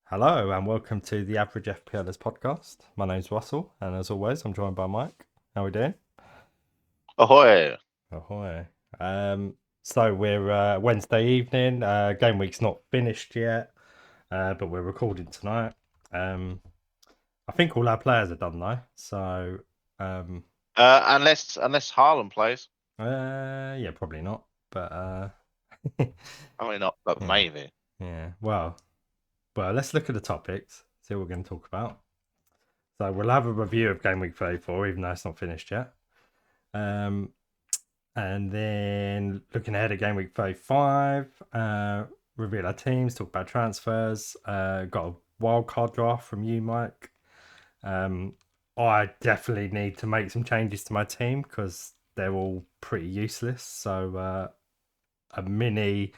Hello and welcome to the Average FPLers podcast. My name's Russell, and as always, I'm joined by Mike. How are we doing? Ahoy! Ahoy. So we're Wednesday evening. Game week's not finished yet, but we're recording tonight. I think all our players are done though. So Unless Haaland plays, yeah, probably not. But probably not, but yeah, maybe. yeah. Well, let's look at the topics. See what we're going to talk about. So we'll have a review of Game Week 34, even though it's not finished yet. Um, and then looking ahead at Game Week 35, reveal our teams, talk about transfers. Got a wildcard draft from you, Mike. I definitely need to make some changes to my team because they're all pretty useless. So a mini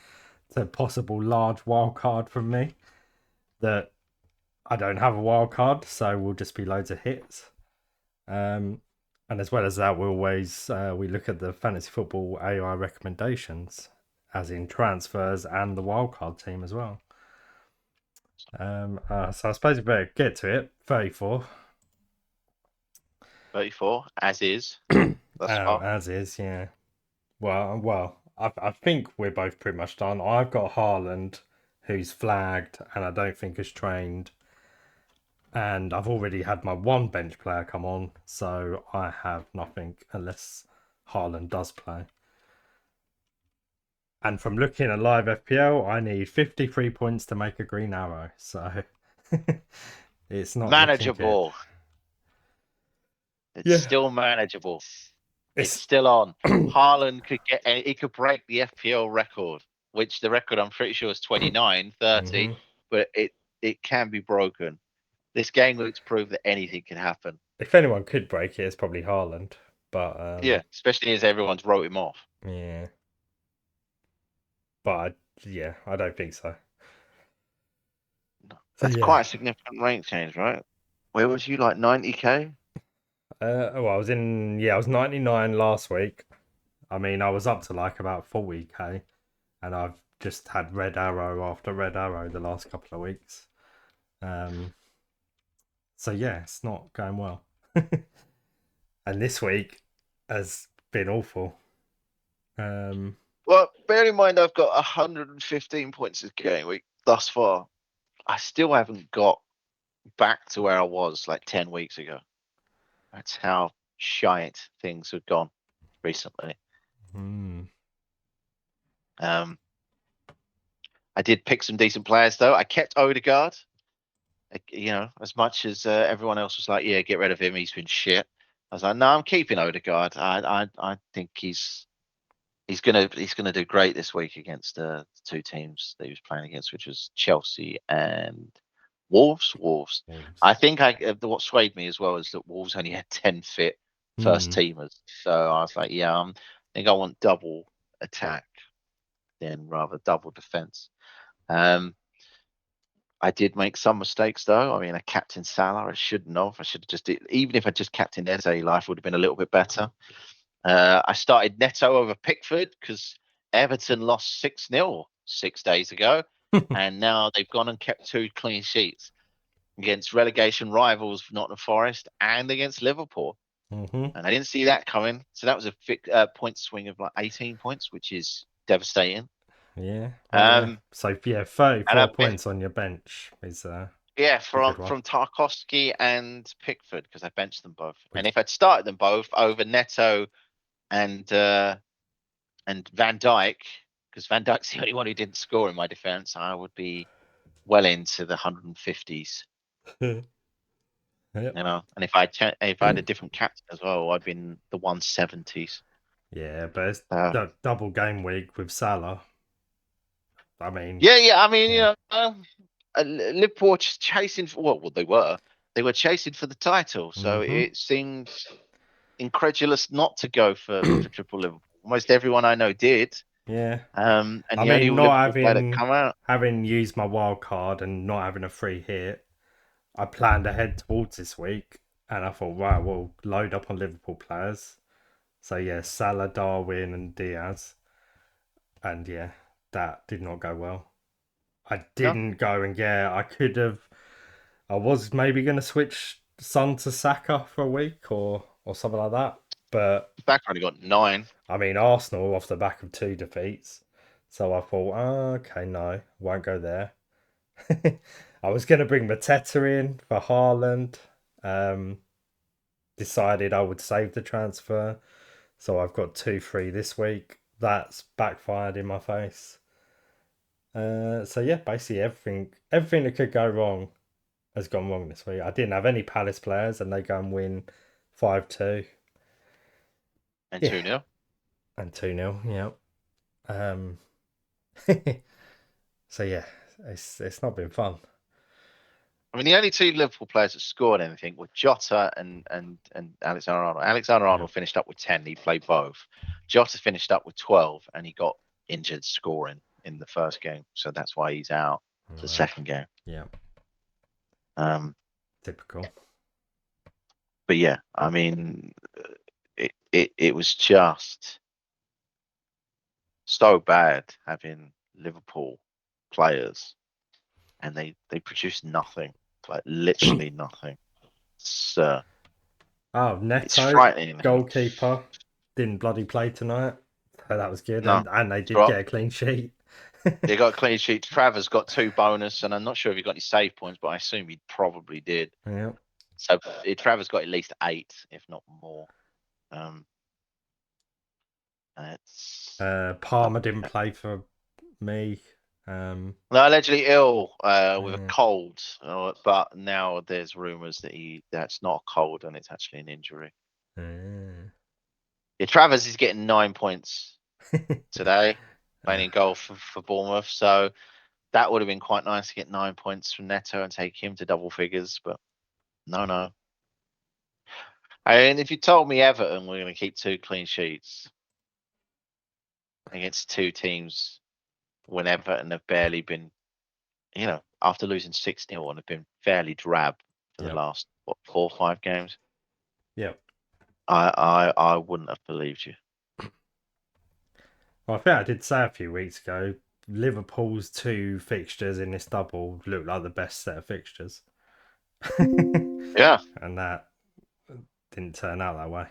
to possible large wildcard from me that I don't have a wild card, so will just be loads of hits. And as well as that, we look at the fantasy football AI recommendations, as in transfers and the wildcard team as well. So I suppose we better get to it. 34, 34, as is. Thus far. as is, yeah. I think we're both pretty much done. I've got Haaland, who's flagged, and I don't think is trained. And I've already had my one bench player come on, so I have nothing unless Haaland does play. And from looking at live FPL, I need 53 points to make a green arrow. So it's not looking good. Manageable. It's Yeah. still manageable. It's It's still on. Haaland he could break the FPL record, which the record I'm pretty sure is 29, 30, Mhm. but it can be broken. This game looks prove that anything can happen. If anyone could break it, it's probably Haaland. But Yeah, especially as everyone's wrote him off. yeah. But I don't think so. So That's yeah. quite a significant rank change, right? Where was you, like 90k? I was 99 last week. I mean, I was up to like about 40k, and I've just had red arrow after red arrow the last couple of weeks. So yeah, it's not going well. And this week has been awful. Well, bear in mind I've got 115 points this game week thus far. I still haven't got back to where I was like 10 weeks ago. That's how shite things have gone recently. hmm. Um, I did pick some decent players though. I kept Odegaard. As much as everyone else was like, "Yeah, get rid of him. He's been shit." I was like, "No, I'm keeping Odegaard. I think he's gonna do great this week against the two teams that he was playing against, which was Chelsea and Wolves. Wolves. I Wolves. think what swayed me as well is that Wolves only had 10 fit first Hmm. teamers, so I was like, yeah, I think I want double attack then rather double defense. Um, I did make some mistakes though. I mean, I captained Salah. I shouldn't have. I should have even if I just captained Eze, life would have been a little bit better. I started Neto over Pickford because Everton lost 6-0 6 days ago, and now they've gone and kept two clean sheets against relegation rivals Nottingham Forest and against Liverpool. Mm-hmm. And I didn't see that coming. So that was a point swing of like 18 points, which is devastating. Yeah. Well, yeah. Um, So yeah, and 34 points on your bench is yeah, a from good one. from Tarkowski and Pickford because I benched them both. And Which if I'd started them both over Neto and Van Dijk, because Van Dijk's the only one who didn't score in my defense, I would be well into the 150s. yep. And if I had a different captain as well, I'd be in the 170s. Yeah, but it's Uh, double game week with Salah. I mean, yeah. I mean, yeah. Liverpool were just chasing for what they were. They were chasing for the title, so Mm-hmm. it seemed incredulous not to go for triple Liverpool. Almost everyone I know did. Yeah. And I the only mean, not Liverpool player that come out. having used my wild card and not having a free hit, I planned ahead towards this week, and I thought, right, we'll load up on Liverpool players. So yeah, Salah, Darwin, and Diaz, and yeah, that did not go well. I didn't go and get. I could have. I was maybe going to switch Son to Saka for a week or something like that. But Back only got 9. I mean, Arsenal off the back of 2 defeats. So I thought, okay, no, won't go there. I was going to bring Mateta in for Haaland. Decided I would save the transfer. So I've got 2 free this week. That's backfired in my face. So yeah, basically everything that could go wrong has gone wrong this week. I didn't have any Palace players, and they go and win 5-2. And Yeah, 2-0. and 2-0. Yeah. Um. So yeah, it's not been fun. I mean, the only 2 Liverpool players that scored anything were Jota and Alexander-Arnold. Alexander-Arnold Yeah. finished up with 10. He played both. Jota finished up with 12, and he got injured scoring in the first game, so that's why he's out the second game. Yeah. Um, Typical. but yeah, I mean, it was just so bad having Liverpool players, and they produced nothing, like literally nothing. So Oh, it's Neto, frightening. goalkeeper, didn't bloody play tonight. So that was good, No, and they did drop. get a clean sheet. They got a clean sheet. Travers got 2 bonus, and I'm not sure if he got any save points, but I assume he probably did. Yeah. So Travers got at least 8, if not more. It's not. Palmer didn't play for me. No, allegedly ill with a Yeah. cold, but now there's rumours that that's not a cold and it's actually an injury. Yeah. Yeah, Travers is getting 9 points today, playing in goal for Bournemouth. So that would have been quite nice to get 9 points from Neto and take him to double figures, but no. And if you told me Everton were going to keep 2 clean sheets against 2 teams when Everton have barely been, after losing 6-0 and have been fairly drab for the Yep. last 4 or 5 games, Yep. I wouldn't have believed you. Well, I think I did say a few weeks ago, Liverpool's 2 fixtures in this double look like the best set of fixtures. Yeah. And that didn't turn out that way.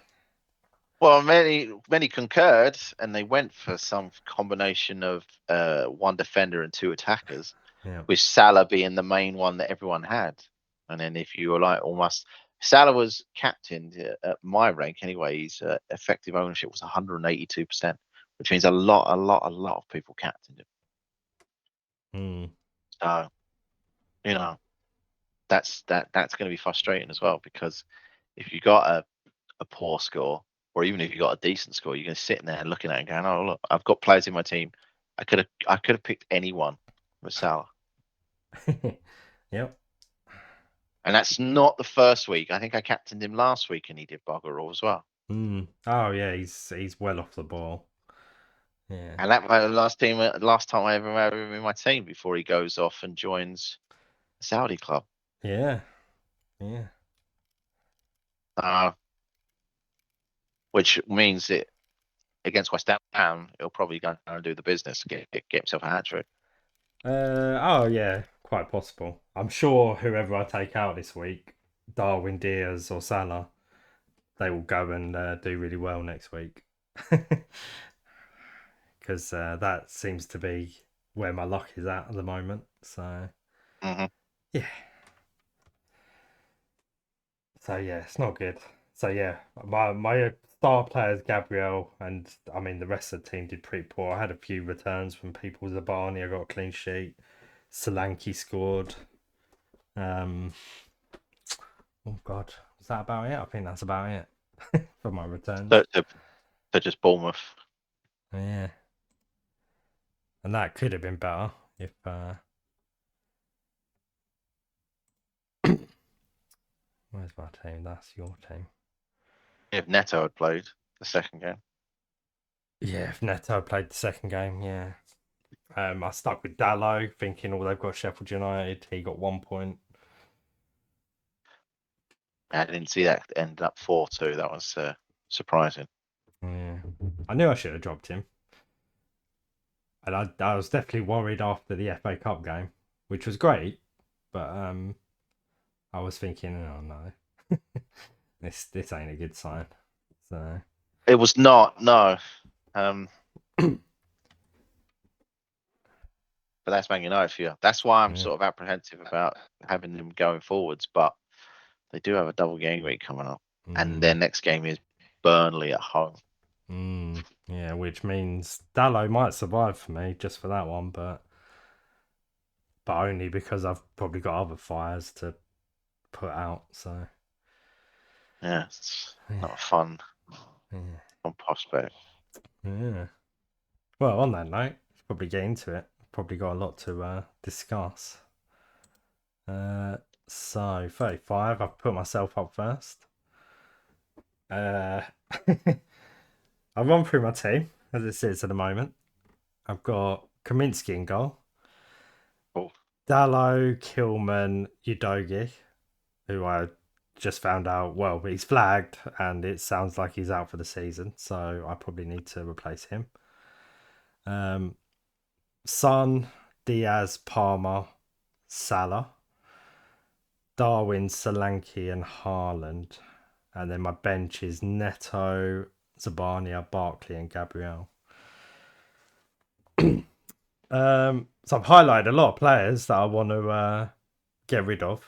Well, many concurred, and they went for some combination of 1 defender and 2 attackers, Yeah. with Salah being the main one that everyone had. And then if you were like almost Salah was captained at my rank anyway. His effective ownership was 182%, which means a lot of people captained him. Mm. So that's going to be frustrating as well, because if you got a poor score, or even if you got a decent score, you're going to sit in there looking at it and going, "Oh look, I've got players in my team. I could have picked anyone with Salah." Yep. And that's not the first week. I think I captained him last week, and he did bugger all as well. Mm. Oh yeah, he's well off the ball. Yeah. And that was the last time I ever had him in my team before he goes off and joins the Saudi club. Yeah. Yeah. Which means that against West Ham, he'll probably go and do the business, get himself a hat trick. Oh yeah, quite possible. I'm sure whoever I take out this week, Darwin Diaz or Salah, they will go and do really well next week. Because that seems to be where my luck is at the moment. So Mm-hmm. yeah. So yeah, it's not good. So yeah, my star players Gabriel, and I mean the rest of the team did pretty poor. I had a few returns from people. Zabani, I got a clean sheet. Solanke scored. Oh God, is that about it? I think that's about it for my returns. So just Bournemouth. Yeah, and that could have been better if. Where's my team? That's your team. If Neto had played the second game. Yeah, if Neto played the second game, yeah. I stuck with Dallo, thinking, they've got Sheffield United. He got 1 point. I didn't see that end up 4-2. That was surprising. Yeah, I knew I should have dropped him. And I was definitely worried after the FA Cup game, which was great, but I was thinking, oh no, this ain't a good sign. So It was not, no. But that's Man United for you. That's why I'm yeah. sort of apprehensive about having them going forwards. But they do have a double game week coming up, and their next game is Burnley at home. Yeah, which means Dallo might survive for me just for that one, but only because I've probably got other fires to put out. So Yeah, it's yeah, not a fun yeah, prospect. yeah. Well, on that note, let's probably get into it. Probably got a lot to discuss. So 35, I've put myself up first. I'll run through my team as it sits at the moment. I've got Kaminsky in goal, Oh, Dallo, Kilman, Udogi, who I just found out, well, he's flagged and it sounds like he's out for the season, so I probably need to replace him. Son, Diaz, Palmer, Salah, Darwin, Solanke, and Haaland. And then my bench is Neto, Zabania, Barkley, and Gabriel. So I've highlighted a lot of players that I want to get rid of.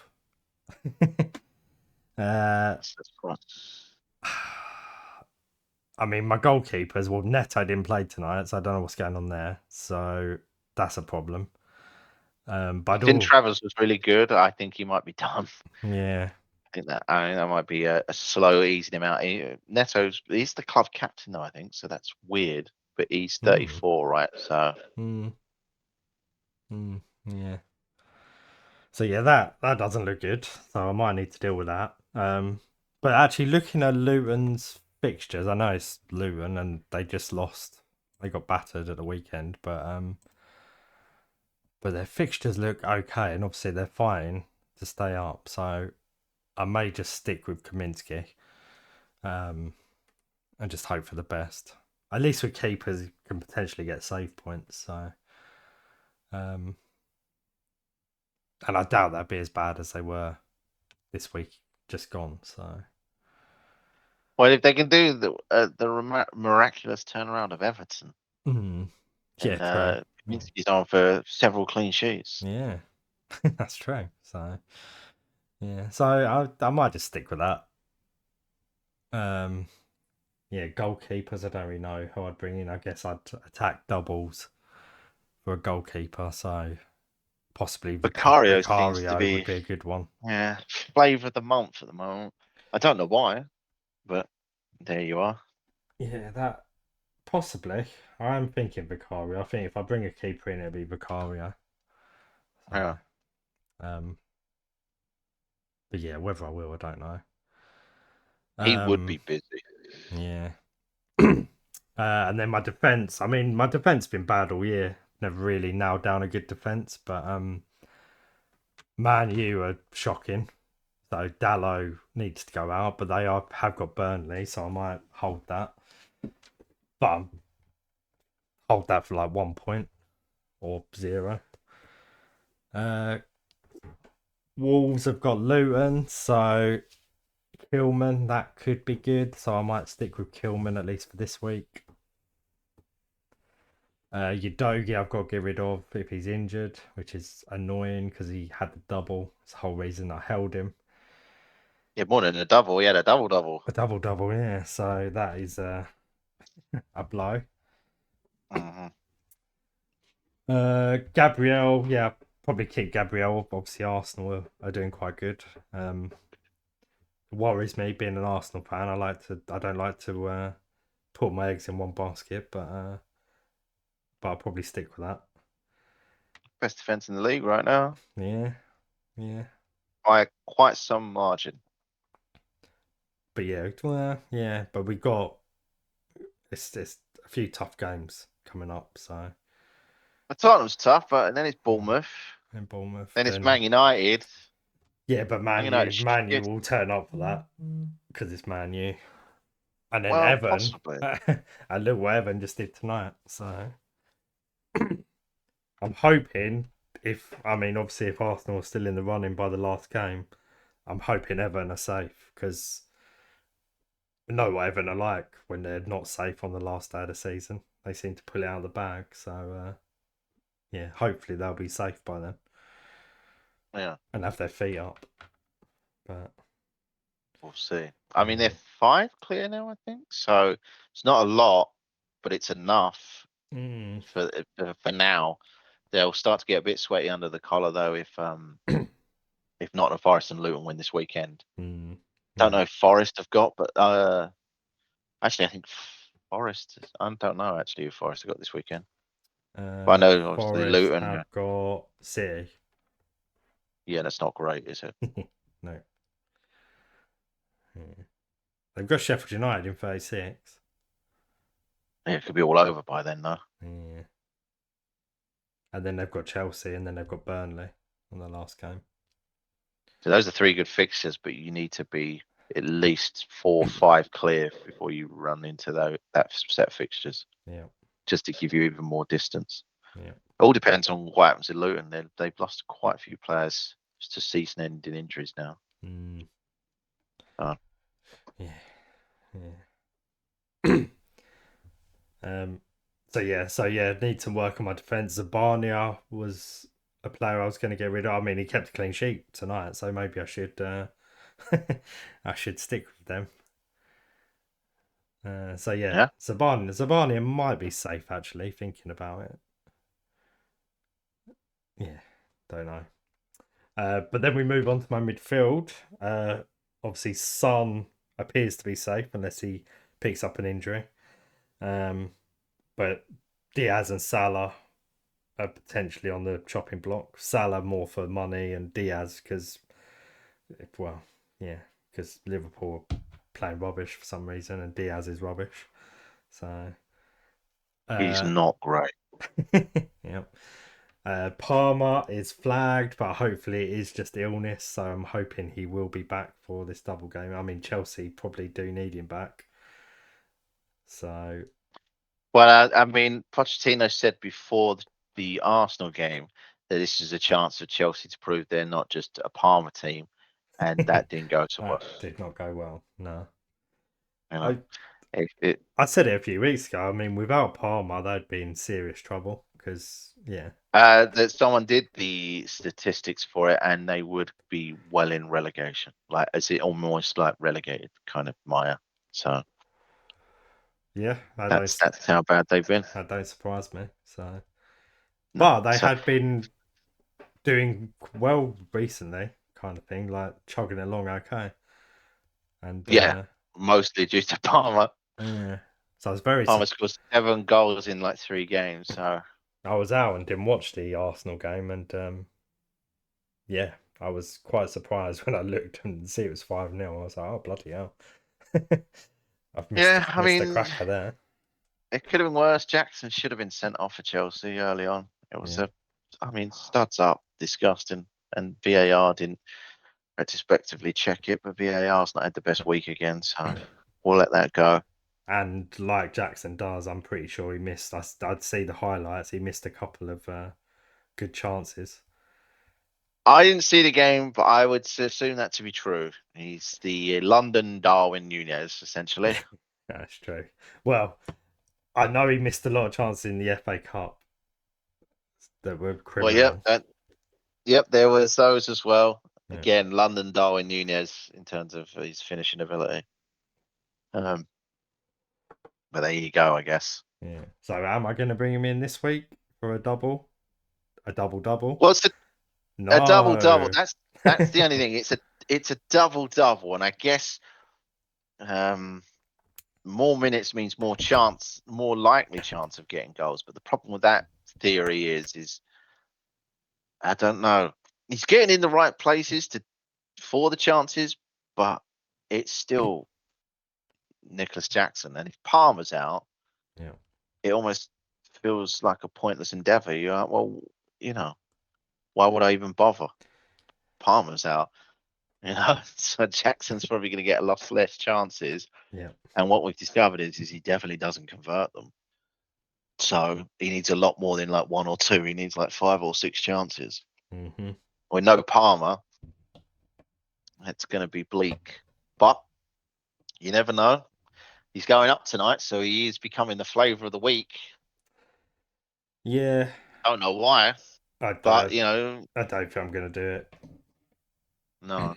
that's fun. I mean, my goalkeepers, well, Neto didn't play tonight, so I don't know what's going on there. So that's a problem. But Finn Travers was really good. I think he might be done. yeah. I think that might be a slow easing him out. He's the club captain though, I think, so that's weird. But he's 34, right? So Yeah. So yeah, that doesn't look good. So I might need to deal with that. But actually, looking at Luton's fixtures, I know it's Luton and they just lost. They got battered at the weekend, but their fixtures look okay, and obviously they're fighting to stay up. So I may just stick with Kaminsky, and just hope for the best. At least with keepers, you can potentially get save points. So, and I doubt that'd be as bad as they were this week, just gone. So, well, if they can do the miraculous turnaround of Everton, yeah, and true. Kaminsky's on for several clean sheets. Yeah, that's true. So, yeah, so I might just stick with that. Yeah, goalkeepers. I don't really know who I'd bring in. I guess I'd attack doubles for a goalkeeper. So possibly Vicario seems to Vicario would be, be a good one. yeah, flavour of the month at the moment. I don't know why, but there you are. Yeah, that possibly. I'm thinking Vicario. I think if I bring a keeper in, it'll be Vicario. Yeah, So, but yeah, whether I will, I don't know. he would be busy. Yeah. And then my defense. I mean, my defense been bad all year. Never really nailed down a good defense, but Man U are shocking. So Dallo needs to go out, but have got Burnley, so I might hold that. But hold that for like 1 point or 0. Wolves have got Luton, so Kilman, that could be good. So I might stick with Kilman at least for this week. Udogi I've got to get rid of if he's injured, which is annoying because he had the double. It's the whole reason I held him. Yeah, more than a double. He had a double. A double, yeah. So that is a blow. Mm-hmm. Gabriel, yeah, probably keep Gabriel. Obviously, Arsenal are doing quite good. Worries me being an Arsenal fan. I don't like to put my eggs in one basket, but I'll probably stick with that. Best defense in the league right now Yeah, yeah. by quite some margin. But yeah, well, yeah. But we got it's a few tough games coming up. So But Tottenham's tough, but then it's Bournemouth. in Bournemouth, Then it's then Man United. yeah. But Man United Man U shit. will turn up for that because it's Man U, and then Well, Everton, possibly. and look what Everton just did tonight. So I'm hoping obviously if Arsenal are still in the running by the last game, I'm hoping Everton are safe because we know what Everton are like when they're not safe on the last day of the season. They seem to pull it out of the bag. So yeah, hopefully they'll be safe by then. Yeah, And have their feet up. But we'll see. I mean, they're 5 clear now, I think. So it's not a lot, but it's enough for now. They'll start to get a bit sweaty under the collar though if not, Forest and Luton win this weekend. Don't know if Forest have got, but actually I think Forest. I don't know actually who Forest have got this weekend. But I know obviously Forest Luton. have got City. Yeah, that's not great, is it? No. Yeah. They've got Sheffield United in 36. Yeah, it could be all over by then though. Yeah. And then they've got Chelsea, and then they've got Burnley on the last game. So those are 3 good fixtures, but you need to be at least 4 or 5 clear before you run into that set of fixtures. Yeah. Just to give you even more distance. Yeah. It all depends on what happens in Luton. They've lost quite a few players to season-ending injuries now. Yeah. Yeah. So yeah, need to work on my defense. Zabania was a player I was going to get rid of. I mean, he kept a clean sheet tonight, so maybe I should I should stick with them. So yeah. Zabania might be safe actually. Thinking about it, yeah, don't know. But then we move on to my midfield. Obviously, Son appears to be safe unless he picks up an injury. But Diaz and Salah are potentially on the chopping block. Salah more for money, and Diaz because Liverpool are playing rubbish for some reason, and Diaz is rubbish. So He's not great. yeah. Palmer is flagged, but hopefully it is just illness. So I'm hoping he will be back for this double game. I mean, Chelsea probably do need him back. So, well, I mean, Pochettino said before the Arsenal game that this is a chance for Chelsea to prove they're not just a Palmer team, and that didn't go so well. Did not go well. No, you know, I said it a few weeks ago. I mean, without Palmer, they'd be in serious trouble because that someone did the statistics for it, and they would be well in relegation, like is it almost like relegated kind of Maya. So yeah, that's how bad they've been. That don't surprise me. So, No. but they had been doing well recently, kind of thing, like chugging along okay. And yeah, mostly due to Palmer. Yeah. So I was very. Palmer scored 7 goals in like 3 games. So I was out and didn't watch the Arsenal game, and yeah, I was quite surprised when I looked and see it was 5-0. I was like, oh bloody hell! I've missed a cracker there. It could have been worse. Jackson should have been sent off for Chelsea early on. It was studs up, disgusting, and VAR didn't retrospectively check it, but VAR's not had the best week again, so we'll let that go. And like Jackson does, I'm pretty sure he missed. I'd see the highlights. He missed a couple of good chances. I didn't see the game, but I would assume that to be true. He's the London Darwin Nunez, essentially. That's true. Well, I know he missed a lot of chances in the FA Cup that were criminal. Well, yep, there was those as well. Yeah. Again, London Darwin Nunez in terms of his finishing ability. But there you go, I guess. Yeah. So am I going to bring him in this week for a double? A double-double? Well, it's a double-double. That's the only thing. It's a double-double, and I guess more minutes means more likely chance of getting goals. But the problem with that theory is I don't know. He's getting in the right places for the chances, but it's still Nicholas Jackson. And if Palmer's out, it almost feels like a pointless endeavour. You're like, well, why would I even bother? Palmer's out. So Jackson's probably going to get a lot less chances. Yeah. And what we've discovered is he definitely doesn't convert them. So he needs a lot more than like 1 or 2. He needs like 5 or 6 chances. Mm-hmm. With no Palmer, it's going to be bleak. But you never know. He's going up tonight, so he is becoming the flavour of the week. Yeah. Don't know why, I but don't, I don't think I'm going to do it. no.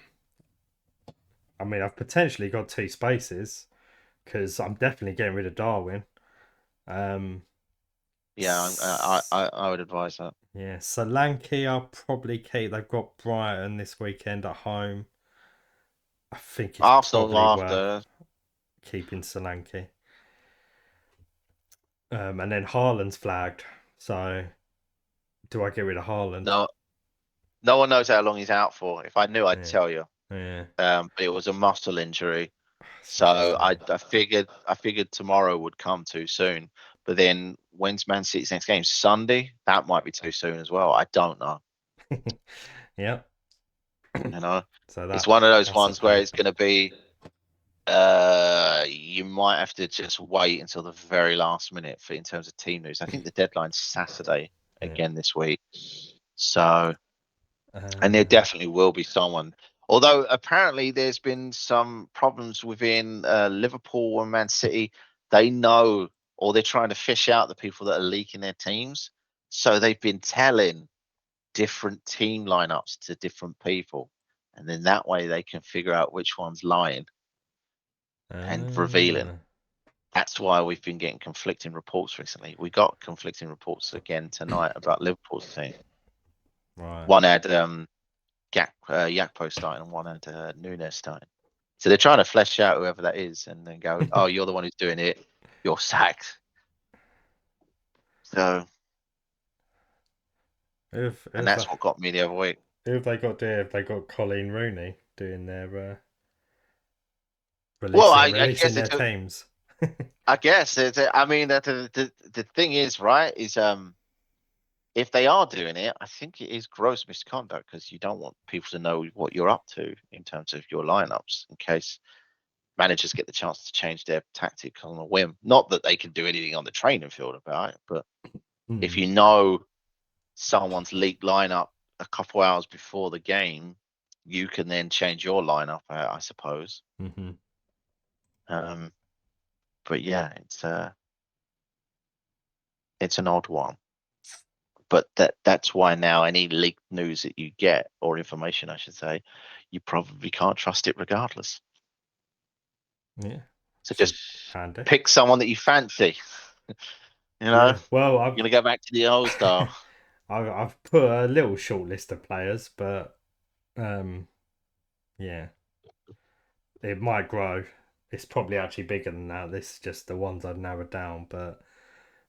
I mean, I've potentially got 2 spaces because I'm definitely getting rid of Darwin. Yeah, I would advise that. Yeah, Solanke I'll probably keep. They've got Brighton this weekend at home. I think it's Arsenal probably worth after. keeping Solanke. And then Haaland's flagged. So do I get rid of Haaland? No one knows how long he's out for. If I knew, I'd Yeah. tell you. Yeah. But it was a muscle injury. Such a So I, shame. I figured tomorrow would come too soon. But then when's Man City's next game? Sunday? That might be too soon as well. I don't know. Yeah. You know, So it's one of those that's a ones where pain. it's going to be. You might have to just wait until the very last minute for in terms of team news. I think the deadline's Saturday Yeah. again this week. So, and there Uh, definitely will be someone. Although apparently there's been some problems within Liverpool and Man City. They know, or they're trying to fish out the people that are leaking their teams. So they've been telling different team lineups to different people, and then that way they can figure out which one's lying and revealing. uh, That's why we've been getting conflicting reports recently. We got conflicting reports again tonight about Liverpool's team. right. One had Yakpo starting and one had Nunes starting. So they're trying to flesh out whoever that is and then go, oh, you're the one who's doing it. You're sacked. So, and If that's what got me the other week. who have they got there? Have they got Colleen Rooney doing their Well, I releasing guess their it's. teams? I guess it's. I mean, the thing is, right? Is if they are doing it, I think it is gross misconduct because you don't want people to know what you're up to in terms of your lineups in case managers get the chance to change their tactic on a whim. Not that they can do anything on the training field about it, but if Hmm. you know someone's leaked lineup a couple hours before the game, you can then change your lineup, I suppose. Mm-hmm. Um, but yeah, it's an odd one. But that's why now any leaked news that you get or information, I should say, you probably can't trust it regardless. Yeah, So which is just handy. pick someone that you fancy. You know, Yeah. Well, you're gonna go back to the old style. I've put a little short list of players, but yeah, it might grow. It's probably actually bigger than that. This is just the ones I've narrowed down. But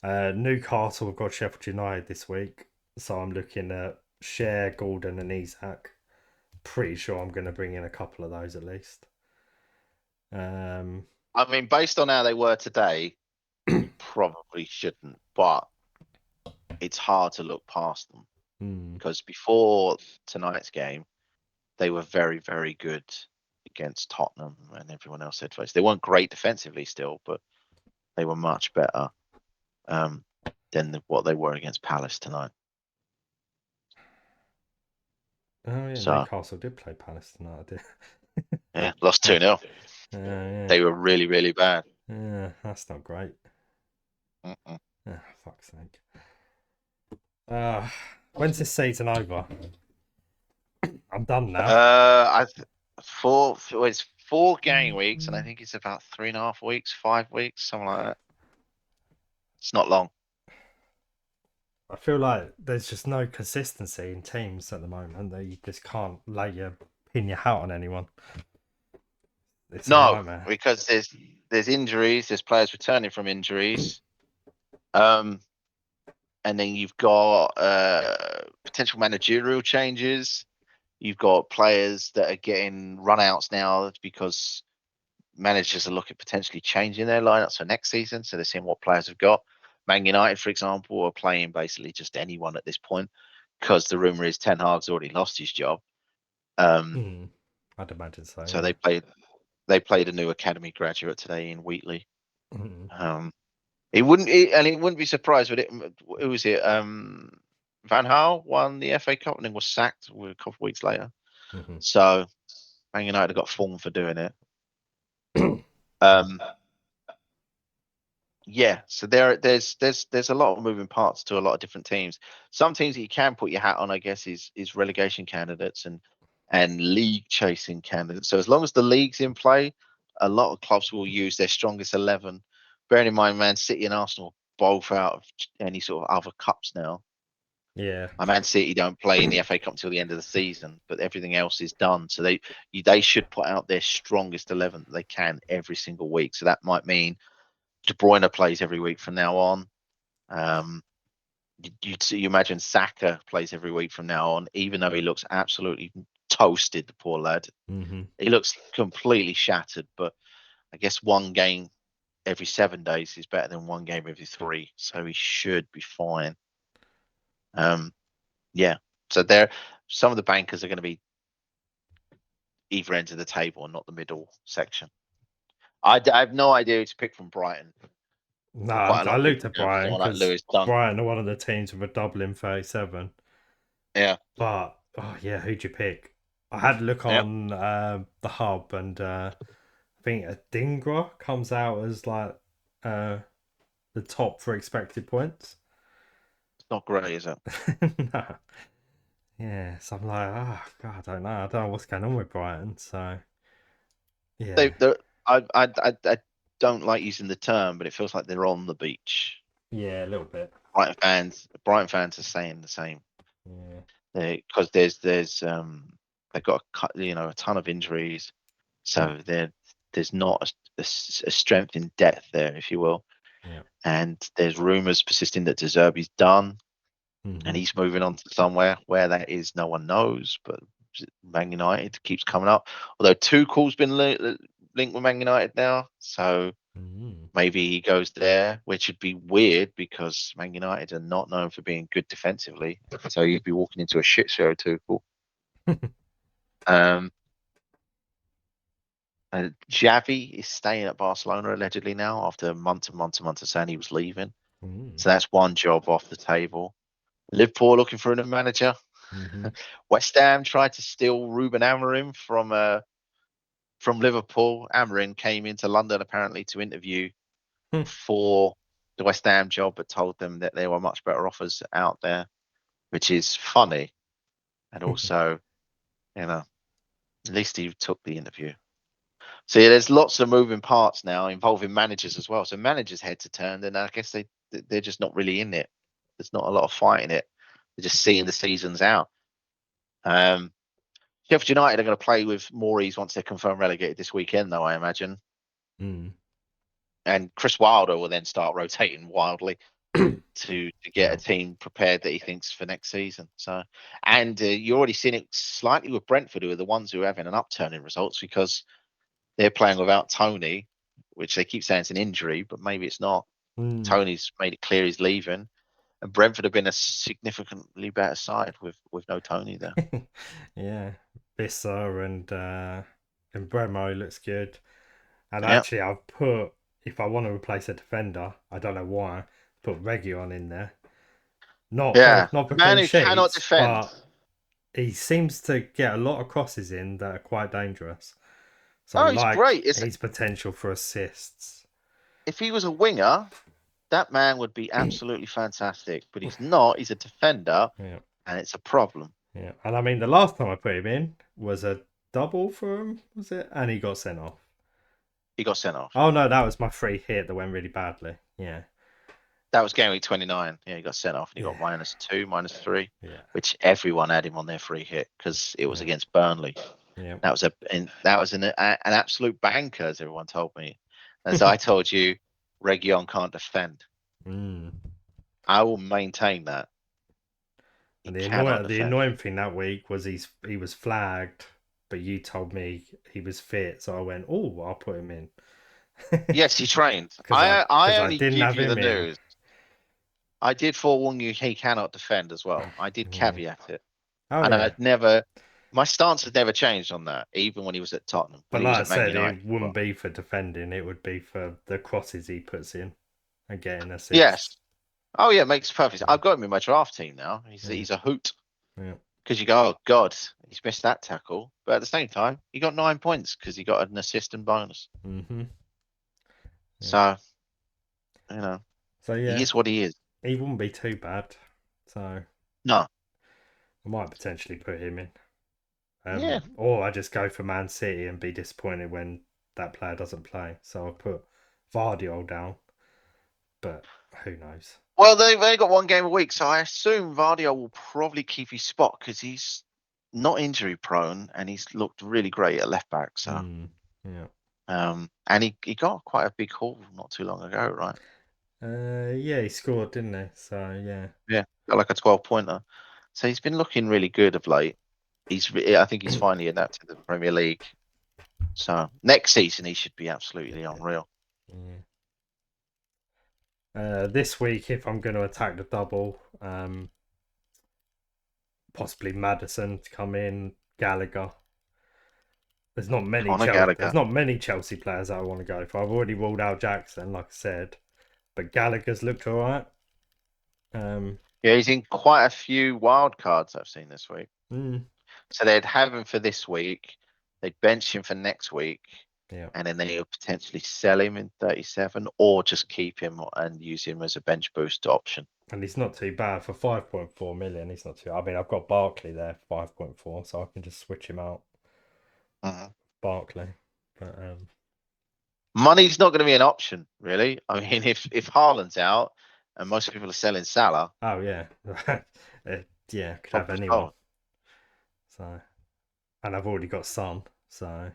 Newcastle have got Sheffield United this week, so I'm looking at Cher, Gordon, and Isak. Pretty sure I'm going to bring in a couple of those at least. I mean, based on how they were today, you probably shouldn't, but it's hard to look past them Hmm. because before tonight's game, they were very, very good against Tottenham and everyone else they'd faced. They weren't great defensively still, but they were much better um, than what they were against Palace tonight. Oh yeah, So Newcastle did play Palace tonight. Did. yeah, lost Oh, 2-0. yeah, They were really, really bad. yeah, that's not great. Mm-mm. Oh, fuck's sake. When's this season over? I'm done now. I it's 4 game weeks, and I think it's about 3.5 weeks, 5 weeks, something like that. It's not long. I feel like there's just no consistency in teams at the moment. That you just can't pin your hat on anyone. It's a No, nightmare. because there's injuries, there's players returning from injuries, um, and then you've got potential managerial changes. You've got players that are getting runouts now because managers are looking at potentially changing their lineups for next season. So they're seeing what players have got. Man United, for example, are playing basically just anyone at this point because the rumor is Ten Hag's already lost his job. Hmm. I'd imagine so. So Yeah. they played a new academy graduate today in Wheatley. Hmm. He wouldn't, and he wouldn't be surprised with it. Who was it? Van Gaal won the FA Cup and then was sacked a couple of weeks later. Mhm. So Man United got formed for doing it. Yeah. Um, yeah, so there's a lot of moving parts to a lot of different teams. Some teams that you can put your hat on, I guess, is relegation candidates and league chasing candidates. So as long as the league's in play, a lot of clubs will use their strongest 11. Bearing in mind, Man City and Arsenal both out of any sort of other cups now. Yeah. Man City don't play in the FA Cup until the end of the season, but everything else is done. So they should put out their strongest 11 that they can every single week. So that might mean De Bruyne plays every week from now on. Um, you imagine Saka plays every week from now on, even though he looks absolutely toasted, the poor lad. Hmm. He looks completely shattered, but I guess one game every 7 days is better than one game every three, so he should be fine. Yeah, so there, some of the bankers are going to be either end of the table and not the middle section. I have no idea who to pick from Brighton. No, Quite a lot I of looked people at go for Brighton someone like because Lewis Dunk. Brighton are one of the teams with a double in 37. Yeah, But oh yeah, who'd you pick? I had a look yeah, on the hub, and I think a Dingra comes out as like uh, the top for expected points. it's not great, is it? No. Yeah, so I'm like, oh god, I don't know what's going on with Brighton. So yeah, They, I don't like using the term, but it feels like they're on the beach. yeah, a little bit. Brighton fans are saying the same. Yeah. Because they've got a ton of injuries, so there's not a strength in depth there, if you will. Yeah. And there's rumours persisting that De Zerbi's done and Hmm. he's moving on to somewhere. Where that is, no one knows. But Man United keeps coming up. Although Tuchel's been linked with Man United now, so Mm. maybe he goes there, which would be weird because Man United are not known for being good defensively. So you'd be walking into a shit show, Tuchel. Um, Xavi is staying at Barcelona allegedly now after months and months and months of saying he was leaving. Mm. So that's one job off the table. Liverpool looking for a new manager. Hmm. West Ham tried to steal Ruben Amorim from Liverpool. Amorim came into London apparently to interview for the West Ham job, but told them that there were much better offers out there, which is funny. And also, you know, at least he took the interview. So yeah, there's lots of moving parts now involving managers as well. So managers head to turn, then I guess they're just not really in it. There's not a lot of fight in it. They're just seeing the seasons out. Um, Sheffield United are going to play with Mories once they're confirmed relegated this weekend, though I imagine. Mm. And Chris Wilder will then start rotating wildly to get a Yeah. team prepared that he thinks for next season. So, and you're already seeing it slightly with Brentford, who are the ones who are having an upturn in results because they're playing without Tony, which they keep saying it's an injury, but maybe it's not. Mm. Tony's made it clear he's leaving, and Brentford have been a significantly better side with no Tony there. Yeah. Bissa and Bremo looks good. And Yeah, actually, I've put, if I want to replace a defender, I don't know why, put Region in there. yeah, Not a for man clean who cannot sheets, defend. but he seems to get a lot of crosses in that are quite dangerous. So I Oh, he's like great. It's his potential for assists. if he was a winger, that man would be absolutely fantastic. But he's not. He's a defender, Yeah, and it's a problem. yeah. And I mean, the last time I put him in was a double for him, was it? And he got sent off. He got sent off. Oh no, that was my free hit that went really badly. Yeah, That was game week 29. Yeah, he got sent off and he got yeah, -2, -3, yeah, which everyone had him on their free hit because it was yeah, against Burnley. yeah. That was an absolute banker, as everyone told me. As I told you, Region can't defend. Mm. I will maintain that he And cannot the defend. annoying thing that week was he was flagged, but you told me he was fit, so I went, oh, I'll put him in Yes, he trained. because I I only didn't give have you the him in. news. I did forewarn you he cannot defend as well. I did Yeah. caveat it. Oh And yeah, I'd never, my stance has never changed on that, even when he was at Tottenham, when but he was like I at Man said, United it as well. wouldn't be for defending; it would be for the crosses he puts in. and getting assists. Yes. Oh yeah, makes perfect. Yeah. I've got him in my draft team now. He's a hoot. Yeah. Because you go, oh God, he's missed that tackle. But at the same time, he got 9 points because he got an assist and bonus. Mm-hmm. Yeah. So, you know, So he yeah, is what he is. he wouldn't be too bad. So No. I might potentially put him in. Yeah. Or I just go for Man City and be disappointed when that player doesn't play. So I'll put Vardy down, but who knows? Well, they've only got 1 game a week, so I assume Vardio will probably keep his spot because he's not injury prone and he's looked really great at left back. So, Yeah. and he got quite a big haul not too long ago, right? Yeah, he scored, didn't he? So yeah. Yeah, got like a 12-pointer. So he's been looking really good of late. I think he's finally adapted to the Premier League. So next season he should be absolutely unreal. Yeah. This week, if I'm going to attack the double, possibly Madison to come in, Gallagher. There's not many Conor Chelsea. There's Gallagher. not many Chelsea players that I want to go for. I've already ruled out Jackson, like I said, but Gallagher's looked all right. Yeah, he's in quite a few wild cards I've seen this week. Mm, So they'd have him for this week, they'd bench him for next week, yeah, and then they'll potentially sell him in 37 or just keep him and use him as a bench boost option. and he's not too bad for 5.4 million. He's not too. I mean, I've got Barkley there, 5.4, so I can just switch him out. Mhm. Barkley, but Money's not going to be an option, really. I mean, if Haaland's out and most people are selling Salah, oh yeah, yeah, could have problem anyone. solved. So, and I've already got Son, so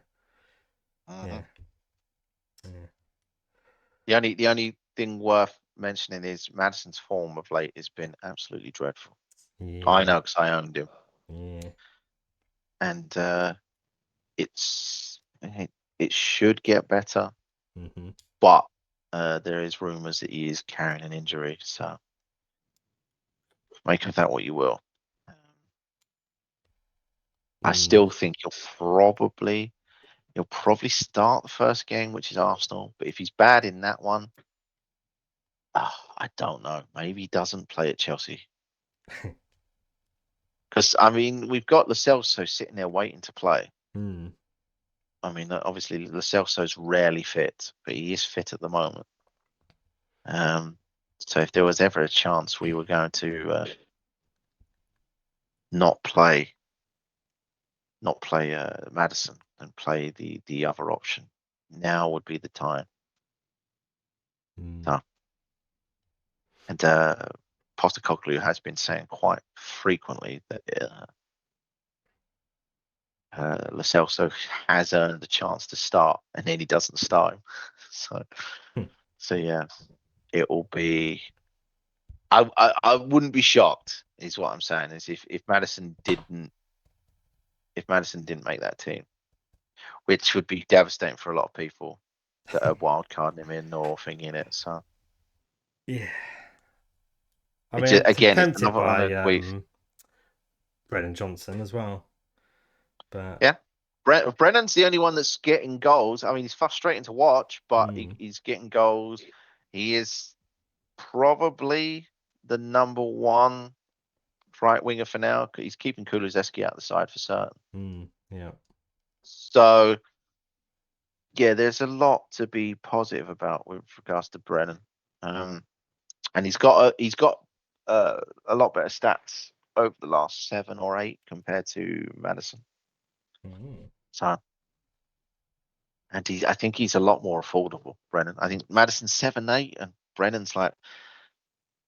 Mhm. yeah, yeah. The only thing worth mentioning is Madison's form of late has been absolutely dreadful. I Yeah, know because I owned him, yeah. and it should get better, Mm-hmm. but there is rumours that he is carrying an injury. So make of that what you will. I Mm. still think he'll probably start the first game, which is Arsenal. But if he's bad in that one, I don't know. Maybe he doesn't play at Chelsea. Because I mean, we've got Lo Celso sitting there waiting to play. Mm. I mean, obviously Lo Celso's rarely fit, but he is fit at the moment. So if there was ever a chance we were going to not play, Madison and play the other option, now would be the time. Mm. So, and Postecoglou has been saying quite frequently that Lo Celso has earned the chance to start, and then he doesn't start him. So, Hmm. so yeah, it will be. I wouldn't be shocked, is what I'm saying. Is if Madison didn't make that team, which would be devastating for a lot of people that are wildcarding him in or thinking it. So Yeah. I mean, I'm again, it's tempted another by week. Brennan Johnson as well, but Yeah, Brennan's the only one that's getting goals. I mean, he's frustrating to watch, but mm, he's getting goals. He is probably the number one right winger for now. He's keeping Kulusevski out the side for certain. yeah, So yeah, there's a lot to be positive about with regards to Brennan, and he's got a lot better stats over the last 7 or 8 compared to Madison. mm, So, and I think he's a lot more affordable, Brennan. I think Madison's 7-8, and Brennan's like,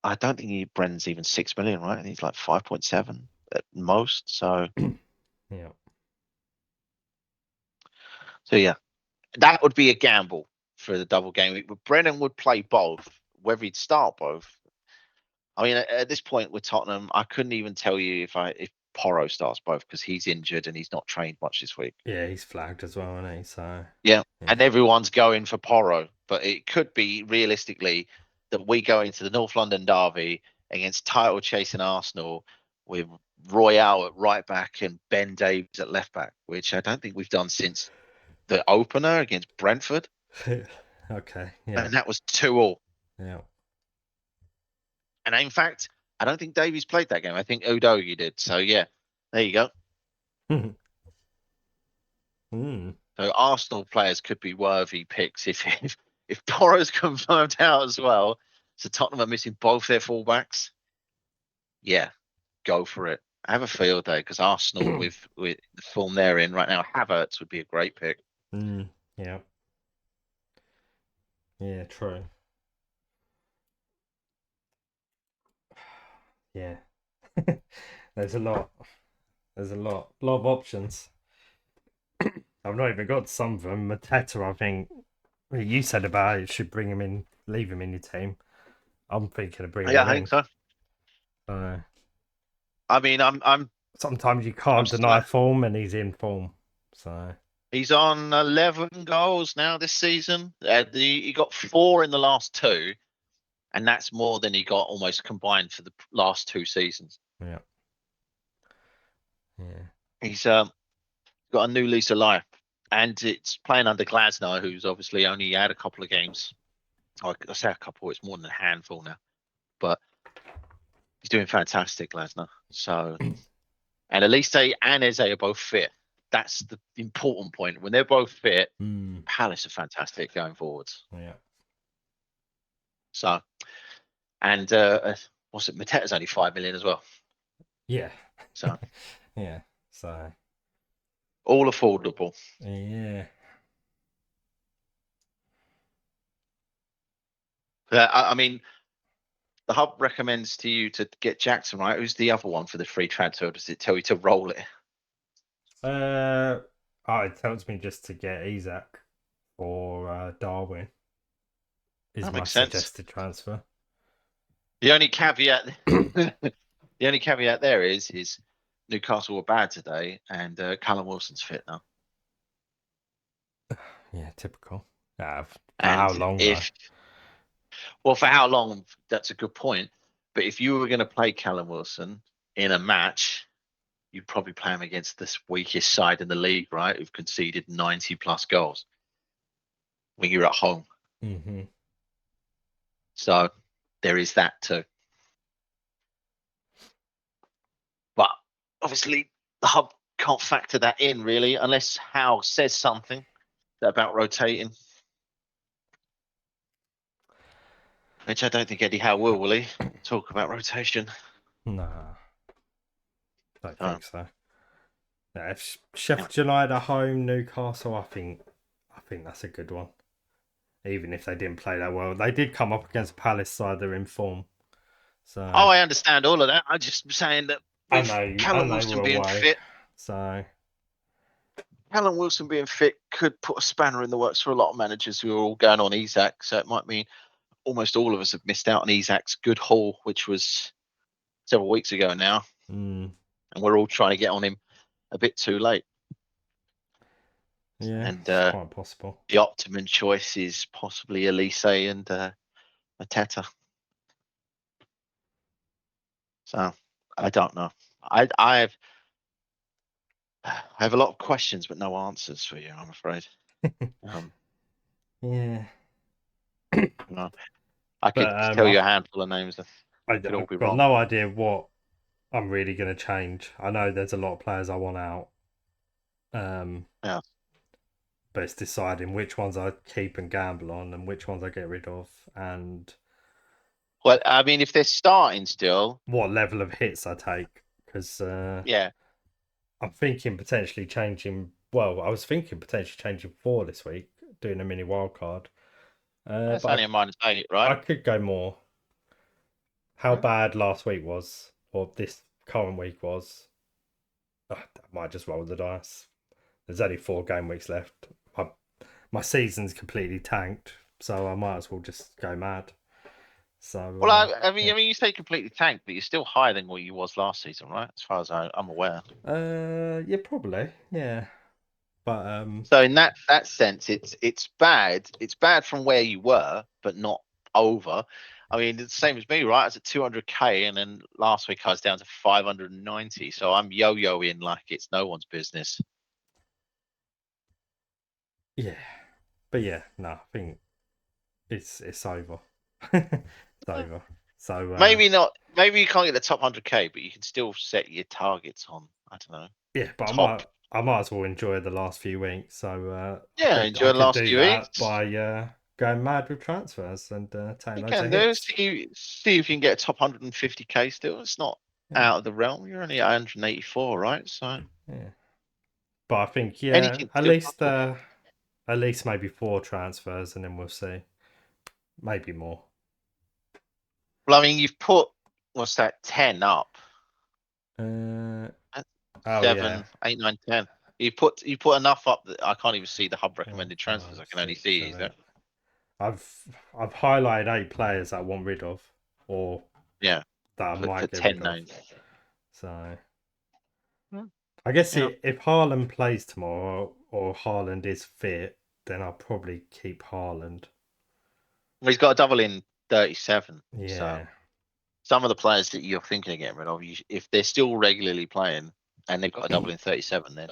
I don't think Brennan's even 6 million, right? I think he's like 5.7 at most. So, yeah, so yeah, that would be a gamble for the double game week. But Brennan would play both, whether he'd start both. I mean, at this point with Tottenham, I couldn't even tell you if Porro starts both because he's injured and he's not trained much this week. yeah. He's flagged as well, isn't he? So Yeah, yeah, and everyone's going for Porro, but it could be realistically that we go into the North London derby against title chasing Arsenal with Royale at right back and Ben Davies at left back, which I don't think we've done since the opener against Brentford, okay, yeah, and that was 2-2. yeah. And in fact, I don't think Davies played that game. I think Udogie did. So yeah, there you go. Mm. So Arsenal players could be worthy picks if Porro's confirmed out as well. So Tottenham are missing both their fullbacks. Yeah, go for it. I have a field day because Arsenal with the form they're in right now, Havertz would be a great pick. Yeah. Yeah, true. Yeah. There's a lot. There's a lot of options. I've not even got some of them. Mateta, I think you said about it, should bring him in, leave him in your team. I'm thinking of bringing Yeah, him I think in. so. I mean, I'm Sometimes you can't still deny form, and he's in form. So he's on 11 goals now this season. He got 4 in the last 2, and that's more than he got almost combined for the last 2 seasons. yeah. He's got a new lease of life, and it's playing under Glasner, who's obviously only had a couple of games. I say a couple; it's more than a handful now. But he's doing fantastic, Glasner. So, and Elise and Eze are both fit. That's the important point. When they're both fit, Palace are fantastic going forwards. Yeah. So, and what's it? Mateta's only 5 million as well. Yeah. So, yeah. So, all affordable. yeah. I mean, the hub recommends to you to get Jackson, right? Who's the other one for the free transfer? Does it tell you to roll it? It tells me just to get Isaac or Darwin. Is That my makes sense. suggested transfer. The only caveat, there is Newcastle were bad today, and Callum Wilson's fit now. Yeah, typical. For And how long though? Well, for how long? That's a good point. But if you were going to play Callum Wilson in a match, you'd probably play him against this weakest side in the league, right? Who've conceded 90 plus goals when you're at home. Mm-hmm. So there is that too. But obviously, the hub can't factor that in really, unless Howe says something about rotating. Which I don't think Eddie Howe will he? Talk about rotation. Nah, don't So, think so. Yeah, if Sheffield United are home, Newcastle, I think that's a good one. Even if they didn't play that well, they did come up against Palace side. They're in form. So I understand all of that. I'm just saying that with and Callum they Wilson were being away. fit, So Callum Wilson being fit could put a spanner in the works for a lot of managers who are all going on Isak. So it might mean almost all of us have missed out on Isak's good haul, which was several weeks ago now, and we're all trying to get on him a bit too late. Yeah, and it's quite possible. The optimum choice is possibly Elise and Mateta. So I don't know. I have a lot of questions but no answers for you, I'm afraid. Yeah. No, I could tell you a handful of names that could all be I've got wrong. no idea what I'm really going to change. I know there's a lot of players I want out. Yeah. But it's deciding which ones I keep and gamble on and which ones I get rid of and Well, I mean, if they're starting still, what level of hits I take. Because yeah, I'm thinking potentially changing. Well, I was thinking potentially changing 4 this week, doing a mini wildcard. that's But only a -8, I right? could go more. How bad last week was, or this current week was, I might just roll the dice. There's only 4 game weeks left. My season's completely tanked, so I might as well just go mad. So Well, I mean, you say completely tanked, but you're still higher than what you was last season, right? As far as I'm aware. yeah, probably, yeah. But So in that sense, it's bad. It's bad from where you were, but not over. I mean, it's the same as me, right? I was at 200k, and then last week I was down to 590. So I'm yo-yoing like it's no one's business. yeah, but yeah, no, I think it's over. It's over. So maybe not. Maybe you can't get the top 100k, but you can still set your targets on. I don't know. yeah, but Top. I might as well enjoy the last few weeks. So Yeah, I enjoy the could last do few that weeks. by going mad with transfers and taking You loads can of do. hits. See if you can get a top 150k still. It's not Yeah. out of the realm. You're only at 184, right? So Yeah. But I think anything's still possible. at least maybe 4 transfers, and then we'll see. Maybe more. Well, I mean, you've put what's that 10 up? Uh, That's oh yeah. 7, 8, 9, 10. You put enough up that I can't even see the hub 4, recommended 5, transfers. I can only 6, see these 7. there. I've highlighted 8 players that I want rid of, or Yeah, that I might put get 10 rid of. names. So Hmm, I guess Yeah. if Haaland plays tomorrow or Haaland is fit, then I'll probably keep Haaland. Well, he's got a double in 37. So Yeah. some of the players that you're thinking of getting rid of, if they're still regularly playing and they've got a double in 37, then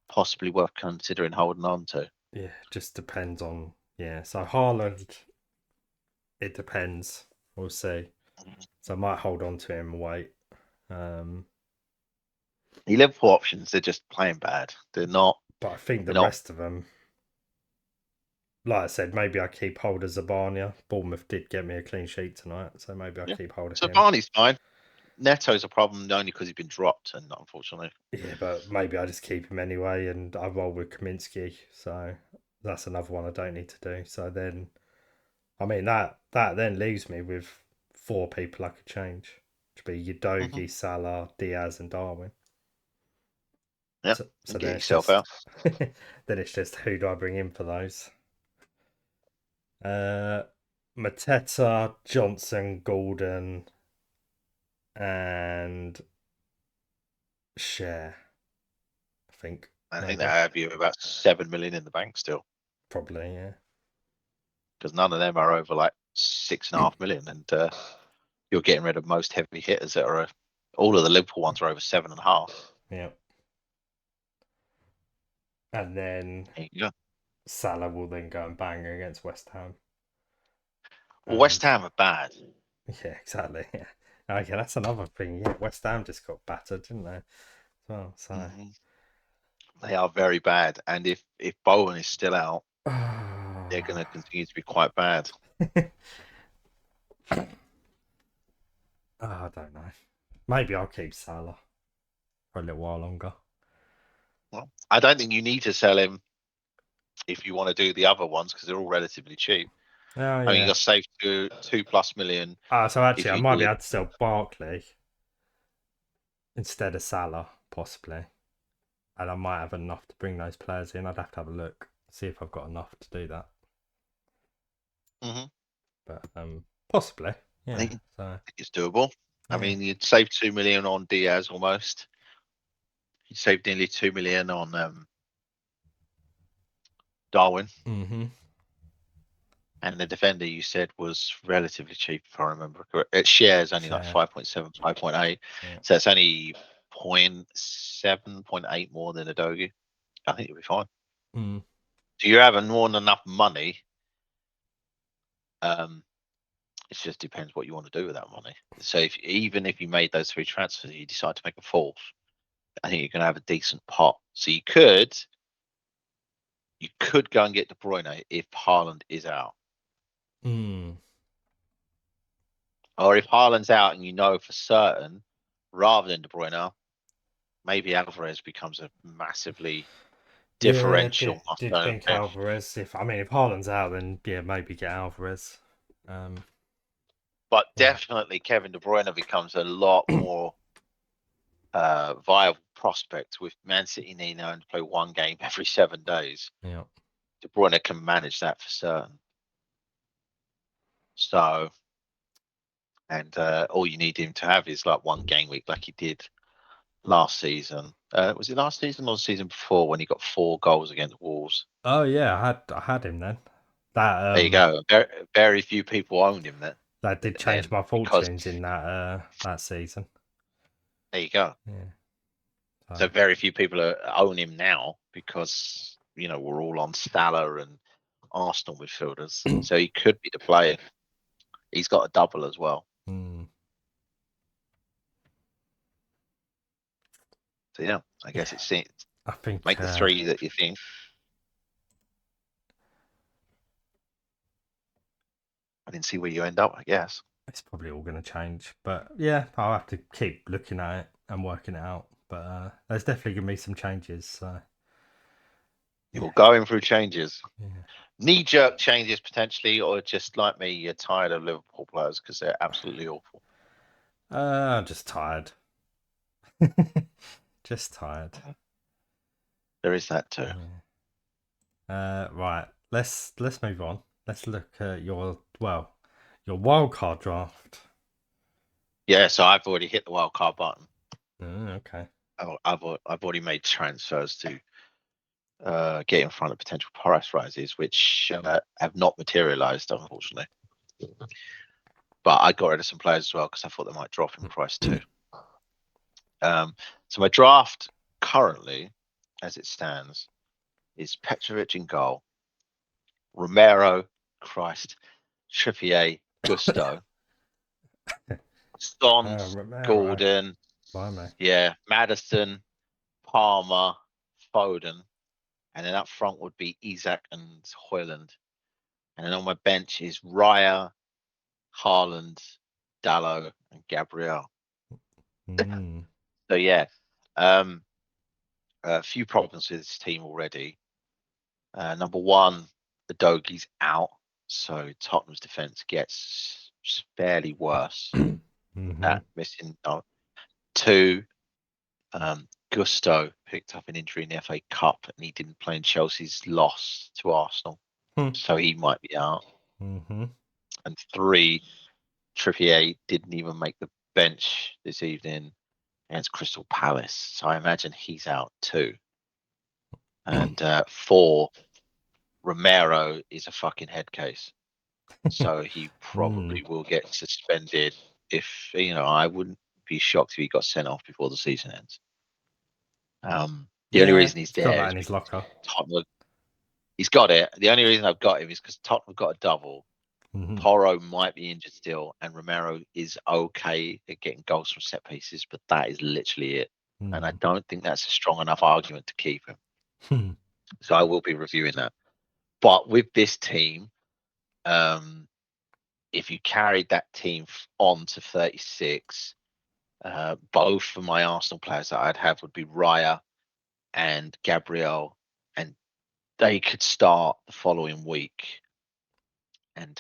possibly worth considering holding on to. Yeah, just depends on So Haaland, it depends. We'll see. So I might hold on to him and wait. The Liverpool options, they're just playing bad. They're not. But I think They're the not. rest of them, like I said, maybe I keep hold of Zabania. Bournemouth did get me a clean sheet tonight, so maybe I Yeah. keep hold of So him. Barney's fine. Neto's a problem only because he's been dropped, and unfortunately. Yeah, but maybe I just keep him anyway, and I roll with Kaminsky. So that's another one I don't need to do. So then, I mean that then leaves me with 4 people I could change, to be Udogi, Salah, Diaz, and Darwin. Yeah. So Get then it's yourself just out. then it's just who do I bring in for those? Mateta, Johnson, Gordon, and Share. I think I think they maybe have you about 7 million in the bank still, probably because none of them are over like 6.5 million, and you're getting rid of most heavy hitters that are. All of the Liverpool ones are over 7.5. yeah. And then There you go. Salah will then go and bang against West Ham. Well, West And Ham are bad. yeah, exactly. Yeah. Oh, yeah, that's another thing. Yeah, West Ham just got battered, didn't they? Well, so They are very bad, and if Bowen is still out, they're going to continue to be quite bad. I don't know. Maybe I'll keep Salah for a little while longer. Well, I don't think you need to sell him if you want to do the other ones because they're all relatively cheap. Oh I mean, you yeah. got saved to 2+ million So actually, if I you might be did. able to sell Barkley instead of Salah, possibly, and I might have enough to bring those players in. I'd have to have a look, see if I've got enough to do that. But possibly, I yeah. think So it's doable. I yeah. mean, you'd save 2 million on Diaz almost. You saved nearly 2 million on Darwin. Mm-hmm. And the defender you said was relatively cheap, if I remember correct. It shares only like Share. 5.7, 5.8. Yeah. So it's only 0.7, 0.8 more than a Dogi. I think you'll be fine. Mm. So you're having more than enough money. It just depends what you want to do with that money. So even if you made those 3 transfers, you decide to make a 4th, I think you're going to have a decent pot. So you could go and get De Bruyne if Haaland is out. Mm. Or if Haaland's out and you know for certain, rather than De Bruyne, maybe Alvarez becomes a massively Yeah, differential did must-own think pick. Alvarez. If Haaland's out, then yeah, maybe get Alvarez. But Yeah. definitely Kevin De Bruyne becomes a lot more viable prospect with Man City needing to play one game every 7 days. Yeah. De Bruyne can manage that for certain. So, and all you need him to have is like one game week, like he did last season. Was it last season or the season before when he got 4 goals against Wolves? Oh yeah, I had him then. That There you go. Very, very few people owned him that did change then my because fortunes in that season. there you go. Yeah. So very few people own him now because we're all on Salah and Arsenal midfielders. So he could be the player. He's got a double as well. So yeah, I guess it's I think make the 3 that you think. I didn't see where you end up, I guess. it's probably all going to change, but yeah, I'll have to keep looking at it and working it out. But there's definitely going to be some changes. So You're going through changes. yeah. Knee-jerk changes potentially, or just like me, you're tired of Liverpool players because they're absolutely awful. I'm just tired. Just tired. There is that too. Yeah. Right. Let's move on. Let's look at your wildcard draft. Yeah, so I've already hit the wild card button. Okay. I've already made transfers to get in front of potential price rises, which have not materialized, unfortunately. But I got rid of some players as well because I thought they might drop in price too. So my draft currently, as it stands, is Petrovic in goal, Romero, Christ, Trippier, Gusto, Stones, Gordon, yeah, Maddison, Palmer, Foden, and then up front would be Isak and Højlund. And then on my bench is Raya, Haaland, Dalot, and Gabriel. So yeah, a few problems with this team already. Number one, the Doggy's out, so Tottenham's defense gets fairly worse. Missing 2. Gusto picked up an injury in the FA Cup, and he didn't play in Chelsea's loss to Arsenal, so he might be out. And 3, Trippier didn't even make the bench this evening against Crystal Palace, so I imagine he's out too. And 4, Romero is a fucking head case, so he probably will get suspended. If I wouldn't be shocked if he got sent off before the season ends. The only reason he's there is in his locker. Tottenham. He's got it. The only reason I've got him is because Tottenham got a double. Porro might be injured still, and Romero is okay at getting goals from set pieces, but that is literally it. And I don't think that's a strong enough argument to keep him. So I will be reviewing that. But with this team, if you carried that team on to 36, both of my Arsenal players that I'd have would be Raya and Gabriel, and they could start the following week. And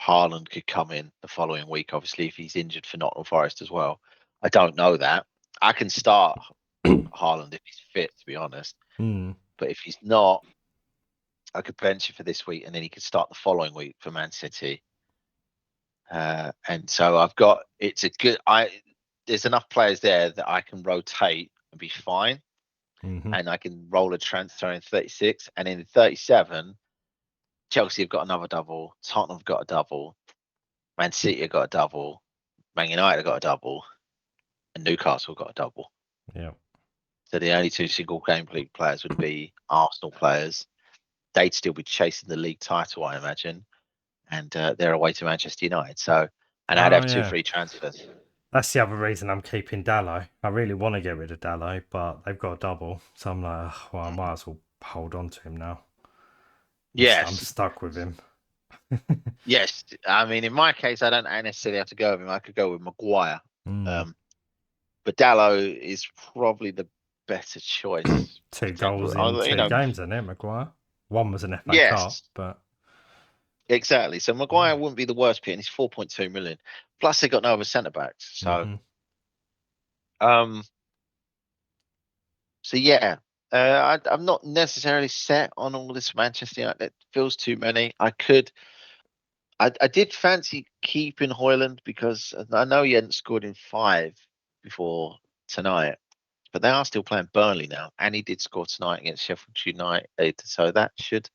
Haaland could come in the following week, obviously, if he's injured for Nottingham Forest as well. I don't know that. I can start Haaland if he's fit, to be honest. But if he's not, I could bench him for this week, and then he could start the following week for Man City. And so I've got there's enough players there that I can rotate and be fine. And I can roll a transfer in 36, and in 37, Chelsea have got another double, Tottenham have got a double, Man City have got a double, Man United have got a double, and Newcastle have got a double. Yeah. So the only 2 single game league players would be Arsenal players. They'd still be chasing the league title, I imagine, and they're away to Manchester United. So, and I'd have 2 free transfers. That's the other reason I'm keeping Dalot. I really want to get rid of Dalot, but they've got a double, so I'm like, well, I might as well hold on to him now. Yes, I'm stuck with him. Yes, I mean, in my case, I don't necessarily have to go with him. I could go with Maguire. But Dalot is probably the better choice. 2 goals in 2 games, isn't it, Maguire? One was an FA Cup, but exactly. So Maguire wouldn't be the worst pick, and he's 4.2 million. Plus, they got no other centre backs. So, so yeah, I'm not necessarily set on all this Manchester United. It feels too many. I did fancy keeping Højlund because I know he hadn't scored in 5 before tonight, but they are still playing Burnley now, and he did score tonight against Sheffield United, so that should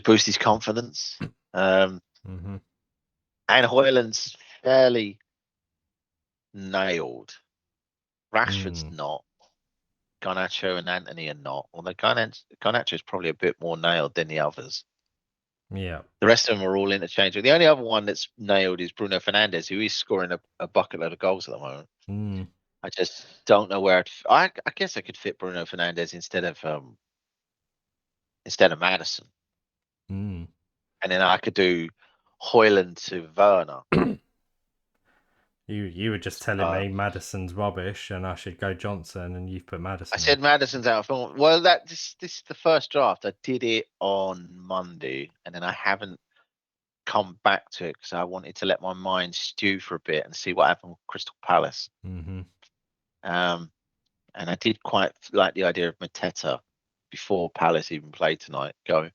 boost his confidence. And Højlund's fairly nailed. Rashford's not. Garnacho and Anthony are not. Although Garnacho is probably a bit more nailed than the others. Yeah. The rest of them are all interchangeable. The only other one that's nailed is Bruno Fernandes, who is scoring a bucket load of goals at the moment. Mm. I just don't know where. I guess I could fit Bruno Fernandes instead of Madison, Mm. and then I could do Hoyland to Werner. You were just telling me Madison's rubbish and I should go Johnson, and you've put Madison. I said Madison's out of form. Well, this is the first draft. I did it on Monday, and then I haven't come back to it because I wanted to let my mind stew for a bit and see what happened with Crystal Palace. Mm-hmm. And I did quite like the idea of Mateta before Palace even played tonight, going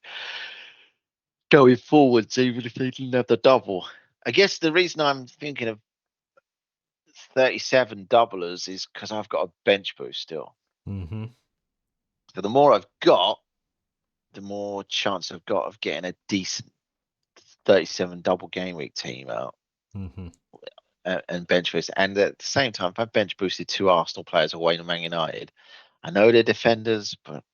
forwards, even if they didn't have the double. I guess the reason I'm thinking of 37 doublers is because I've got a bench boost still. Mm-hmm. So the more I've got, the more chance I've got of getting a decent 37 double game week team out. Mm-hmm. And bench boost. And at the same time, if I bench boosted 2 Arsenal players away to Man United, I know they're defenders, but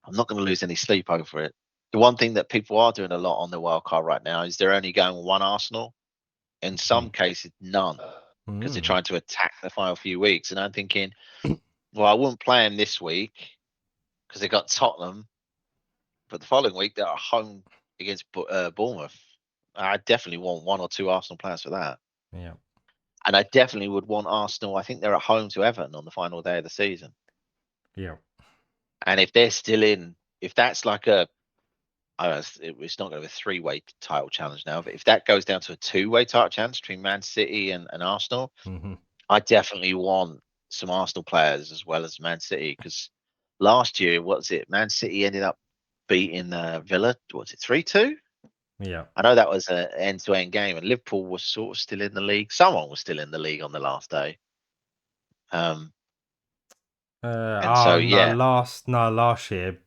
I'm not going to lose any sleep over it. The one thing that people are doing a lot on the wildcard right now is they're only going with 1 Arsenal. In some cases, none, because they're trying to attack the final few weeks. And I'm thinking, well, I wouldn't play them this week because they got Tottenham, but the following week they're at home against Bournemouth. I definitely want 1 or 2 Arsenal players for that. Yeah. And I definitely would want Arsenal. I think they're at home to Everton on the final day of the season. Yeah. And if they're still in, if that's like it's not going to be a 3-way title challenge now, but if that goes down to a 2-way title challenge between Man City and Arsenal, I definitely want some Arsenal players as well as Man City, because last year, Man City ended up beating Villa. Was it 3-2? Yeah. I know that was an end-to-end game, and Liverpool was sort of still in the league. Someone was still in the league on the last day. Last year,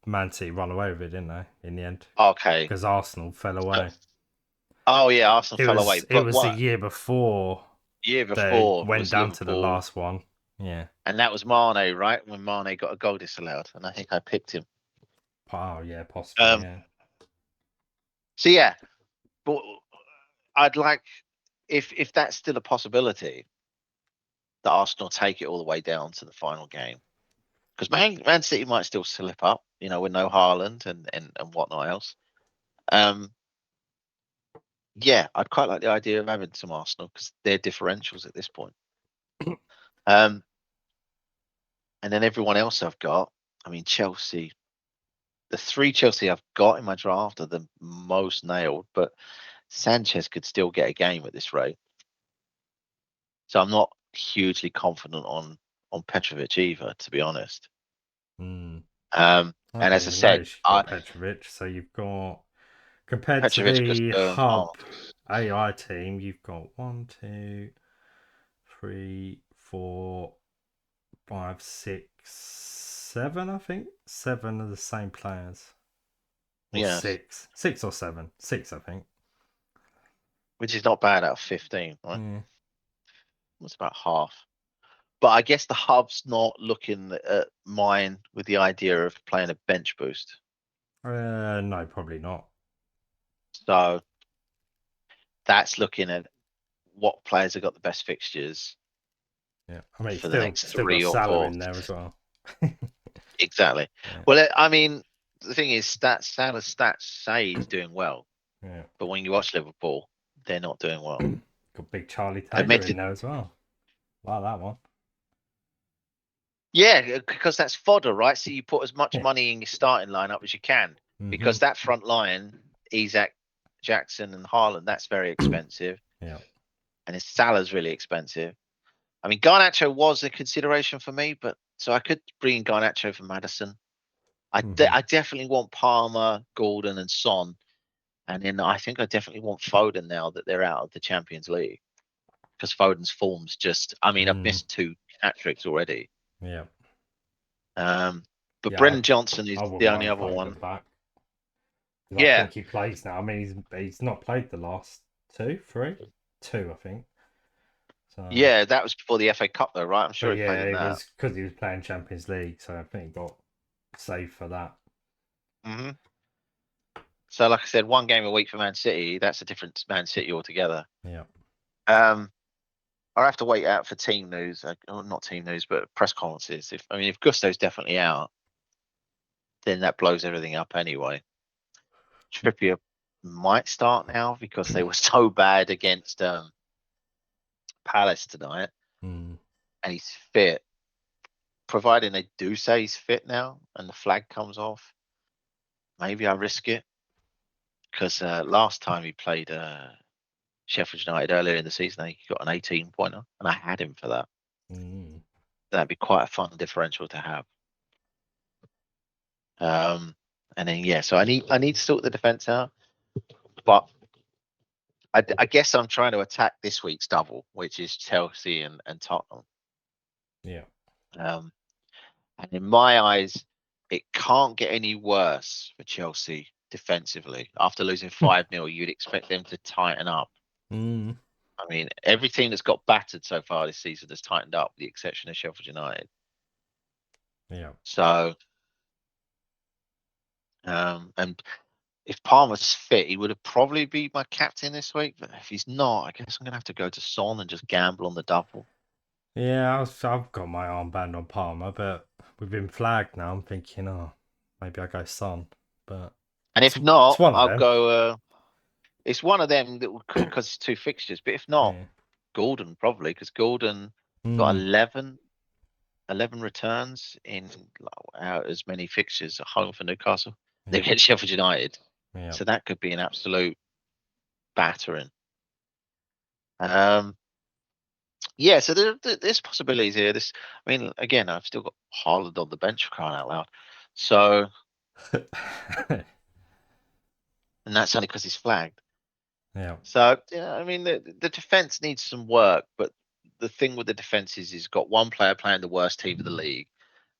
Man City ran away with it, didn't they? In the end, Okay, because Arsenal fell away. Oh yeah, Arsenal fell away. It But was the what year before year they before went was down to the Liverpool, last one. Yeah. and that was Mane, right? When Mane got a goal disallowed, and I think I picked him. Oh yeah, possibly. Yeah. So yeah, but I'd like if that's still a possibility, that Arsenal take it all the way down to the final game, because Man City might still slip up, with no Haaland and whatnot else. Yeah, I'd quite like the idea of having some Arsenal because they're differentials at this point. And then everyone else I've got, I mean, Chelsea. The 3 Chelsea I've got in my draft are the most nailed, but Sanchez could still get a game at this rate. So I'm not hugely confident on Petrovic either, to be honest. And as I said, you've got Petrovic, so you've got, compared Petrovic, to the Gusto, Hub AI team, you've got 1, 2, 3, 4, 5, 6, 7. I think 7 are the same players. Or yes. 6 or 7. 6, I think. Which is not bad out of 15, right? Yeah. It's about half. But I guess the Hub's not looking at mine with the idea of playing a bench boost. No, probably not. So that's looking at what players have got the best fixtures. Yeah, I mean, for the next still 3 got or Salah 4 in there as well. Exactly. Yeah. Well, I mean, the thing is, Salah's stats say he's doing well. Yeah. But when you watch Liverpool, they're not doing well. Got big Charlie Taylor in there as well. Like that one. Yeah, because that's fodder, right? So you put as much money in your starting lineup as you can, because that front line, Isak, Jackson, and Haaland, that's very expensive. Yeah. And his Salah's really expensive. I mean, Garnacho was a consideration for me, but so I could bring in Garnacho for Madison. I definitely want Palmer, Gordon, and Son. And then I think I definitely want Foden now that they're out of the Champions League, because Foden's form's just, I mean, I've missed 2 hat-tricks already. Yeah. But Brendan Johnson is the only other one. Back. Yeah. I think he plays now. I mean, he's not played the last 2, 3? 2, I think. So, yeah, that was before the FA Cup though, right? I'm sure he played in that. It was because he was playing Champions League, so I think he got saved for that. So, like I said, one game a week for Man City. That's a different Man City altogether. Yeah. I'll have to wait out for team news, or not team news, but press conferences. If Gusto's definitely out, then that blows everything up anyway. Trippier might start now because they were so bad against Palace tonight, Mm. and he's fit. Providing they do say he's fit now and the flag comes off, maybe I risk it because last time he played Sheffield United earlier in the season, he got an 18-pointer, and I had him for that. Mm. That'd be quite a fun differential to have. And then so I need to sort the defense out, but I guess I'm trying to attack this week's double, which is Chelsea and Tottenham. Yeah. And in my eyes, it can't get any worse for Chelsea defensively. After losing 5-0, you'd expect them to tighten up. Mm. I mean, every team that's got battered so far this season has tightened up, with the exception of Sheffield United. Yeah. So, and if Palmer's fit, he would have probably be my captain this week. But if he's not, I guess I'm gonna have to go to Son and just gamble on the double. Yeah, I've got my armband on Palmer, but we've been flagged now. I'm thinking, maybe I go Son, but And if it's not, one of I'll them. go. It's one of them that because it's 2 fixtures. But if not, Yeah. Gordon probably, because Gordon got 11 returns in as many fixtures at home for Newcastle. They get Sheffield United, Yeah. so that could be an absolute battering. So there's possibilities here. Again, I've still got Haaland on the bench for crying out loud. So, and that's only because he's flagged. Yeah. So, the defense needs some work, but the thing with the defense is he's got one player playing the worst team of the league,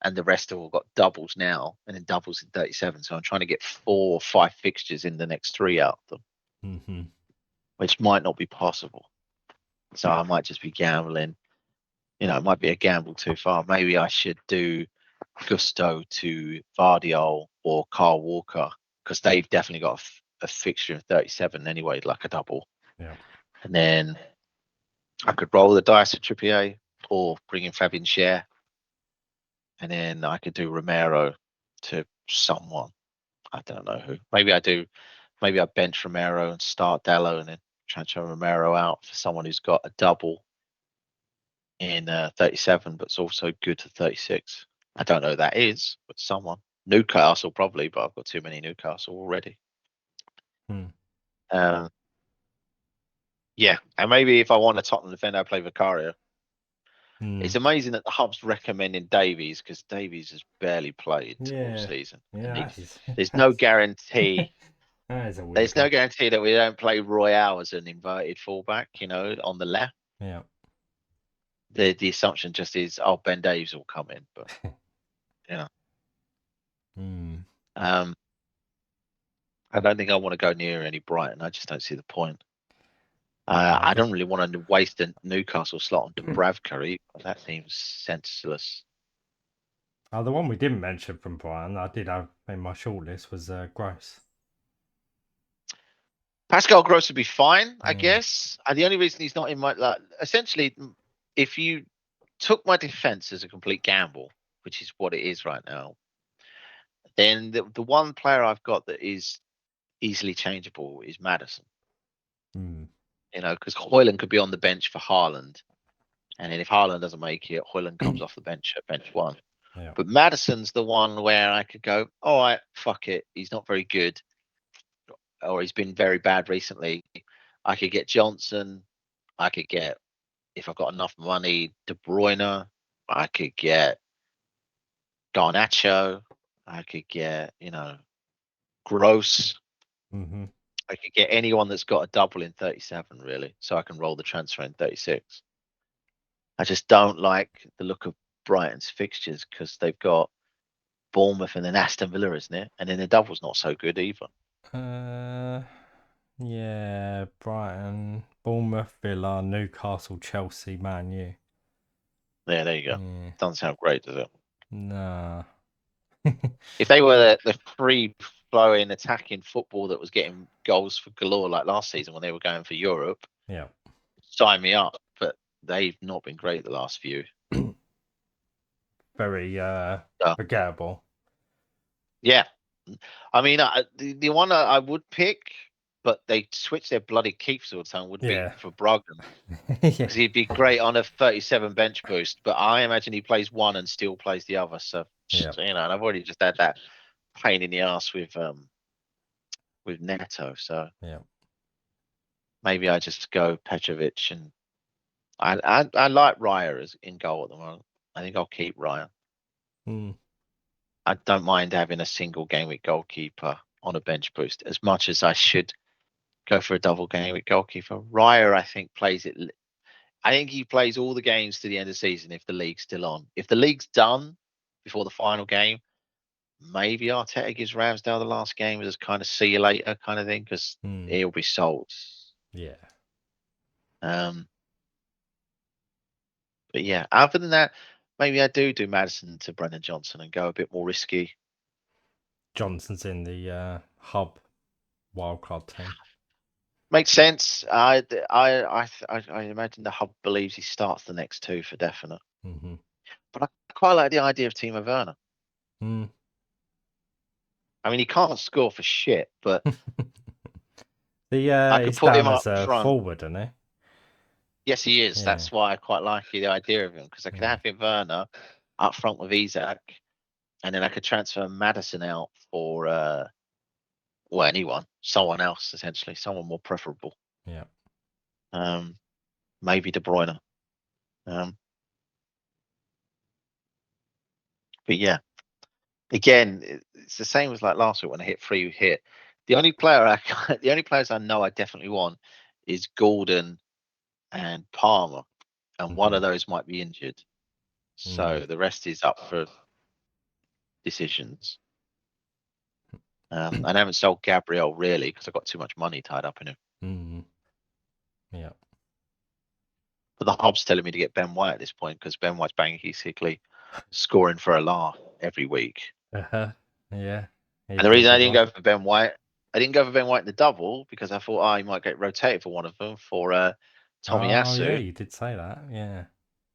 and the rest have all got doubles now, and then doubles in 37. So I'm trying to get 4 or 5 fixtures in the next 3 out of them, Mm-hmm. which might not be possible. So I might just be gambling. It might be a gamble too far. Maybe I should do Gusto to Vardiol or Carl Walker, because they've definitely got a fixture of 37 anyway, like a double. Yeah. And then I could roll the dice at Trippier or bring in Fabian Schär. And then I could do Romero to someone. I don't know who. Maybe I bench Romero and start Dallo and then transfer Romero out for someone who's got a double in 37, but it's also good to 36. I don't know who that is, but someone. Newcastle probably, but I've got too many Newcastle already. Hmm. And maybe if I want a Tottenham defender, I play Vicario. Mm. It's amazing that the hub's recommending Davies, because Davies has barely played all Yeah. season. Yeah. There's no guarantee. That is a weird There's no one. guarantee that we don't play Royale as an inverted fullback, on the left. Yeah. The assumption just is, Ben Davies will come in, but Mm. I don't think I want to go near any Brighton. I just don't see the point. Yeah, I don't really want to waste a Newcastle slot on Dubravka. That seems senseless. The one we didn't mention from Brian, I did have in my shortlist was Gross. Pascal Gross would be fine, I Yeah. guess. And the only reason he's not in my essentially, if you took my defense as a complete gamble, which is what it is right now, then the one player I've got that is easily changeable is Maddison. Mm. Because Højlund could be on the bench for Haaland, and then if Haaland doesn't make it, Højlund comes off the bench at bench 1. Yeah. But Maddison's the one where I could go, all right, fuck it. He's not very good, or he's been very bad recently. I could get Johnson. I could get, if I've got enough money, De Bruyne. I could get Garnacho. I could get, Gross. Mm-hmm. I could get anyone that's got a double in 37, really, so I can roll the transfer in 36. I just don't like the look of Brighton's fixtures because they've got Bournemouth and then Aston Villa, isn't it? And then the double's not so good either. Yeah, Brighton, Bournemouth, Villa, Newcastle, Chelsea, Man U. Yeah, there you go. Doesn't sound great, does it? Nah. If they were the 3 flowing, attacking football that was getting goals for galore like last season when they were going for Europe, Yeah. sign me up. But they've not been great the last few. Very forgettable. Yeah. I mean, the one I would pick, but they switched their bloody keeps all the time, would be Yeah. for Brogdon. Yeah. Because he'd be great on a 37 bench boost, but I imagine he plays one and still plays the other. So, Yeah. you know, and I've already just had that pain in the ass with Neto. So Yeah. maybe I just go Petrovic, and I like Raya as in goal at the moment. I think I'll keep Raya. Mm. I don't mind having a single game week goalkeeper on a bench boost as much as I should go for a double game week goalkeeper. Raya, I think, plays it. I think he plays all the games to the end of the season if the league's still on. If the league's done before the final game, maybe Arteta gives Ramsdale the last game as kind of see you later kind of thing because Mm. he'll be sold. Yeah. Um, but yeah, other than that, maybe I do Madison to Brendan Johnson and go a bit more risky. Johnson's in the hub wildcard team. Makes sense. I imagine the hub believes he starts the next two for definite. Mm-hmm. But I quite like the idea of Timo Werner. Mm. I mean, he can't score for shit, but I could He's put him down up as a front. forward, isn't he? Yes, he is. Yeah. That's why I quite like the idea of him because I could Yeah. have him Werner up front with Isaac, and then I could transfer Madison out for well, anyone, someone else essentially, someone more preferable. Yeah. Um, maybe De Bruyne. Um, but yeah, again, it's the same as like last week when I hit free hit. The only the only players I know I definitely want is Gordon and Palmer, and one Mm-hmm. of those might be injured. Mm. So the rest is up for decisions. I haven't sold Gabriel really because I've got too much money tied up in him. Mm. Yeah. But the hub's telling me to get Ben White at this point because Ben White's basically scoring for a laugh every week. Uh-huh. Yeah. And He'd the be a reason I good didn't one. go for Ben White, I didn't go for Ben White in the double because I thought, he might get rotated for one of them for Oh yeah, Tomiyasu. you did say that. Yeah.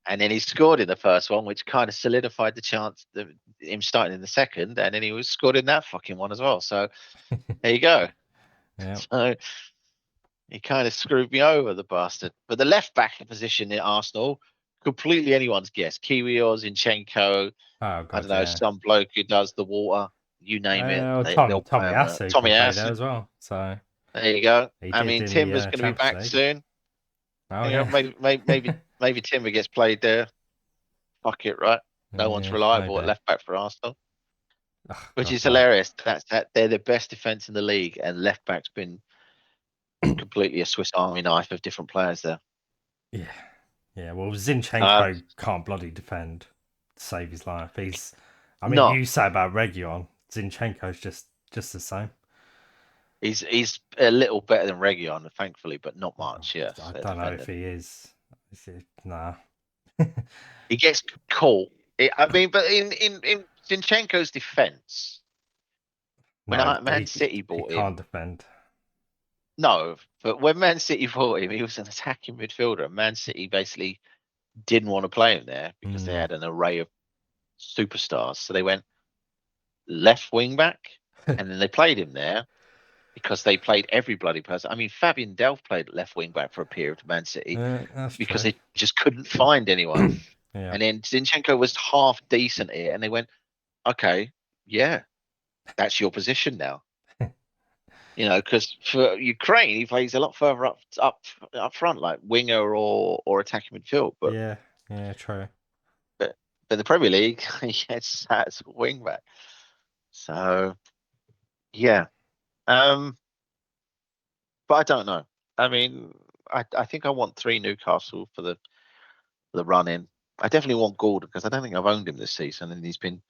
And then he scored in the first one, which kind of solidified the chance of him starting in the second. And then he was scored in that fucking one as well. So there you go. Yeah. So he kind of screwed me over, the bastard. But the left back position in Arsenal, completely anyone's guess. Kiwi or Zinchenko, Oh I god, don't know, yeah. some bloke who does the water, you name it. They'll play him. Tomiyasu Tommy can play there Asu, as well. So there you go. he I did mean, in the Timber's going to be Champions back League. soon. Oh You know, yeah. maybe Timber gets played there. Fuck it, right? No one's Yeah, reliable at maybe. left back for Arsenal, Oh which god, is no. hilarious. That they're the best defense in the league, and left back's been completely a Swiss Army knife of different players there. Yeah. Yeah, well Um, Zinchenko can't bloody defend to save his life. I mean not you say about Region, Zinchenko's just the same. he's a little better than Region, thankfully, but not Oh, much. Yes, I at don't know if defending. he is. Nah. He gets caught. I mean, but in Zinchenko's defense, when No, Man City he bought can't him, defend. no, but when Man City bought him, he was an attacking midfielder. Man City basically didn't want to play him there because they Mm. had an array of superstars. So they went left wing back, and then they played him there because they played every bloody person. I mean, Fabian Delph played left wing back for a period of Man City That's because true. they just couldn't find anyone. Yeah. And then Zinchenko was half decent here, and they went, okay, yeah, that's your position now. You know, because for Ukraine, he plays a lot further up front, like winger or attacking midfield. But Yeah. Yeah, true. but, but the Premier League, he gets sat as a wing back. So yeah, um, but I don't know. I mean, I think I want three Newcastle for the run in. I definitely want Gordon because I don't think I've owned him this season, and he's been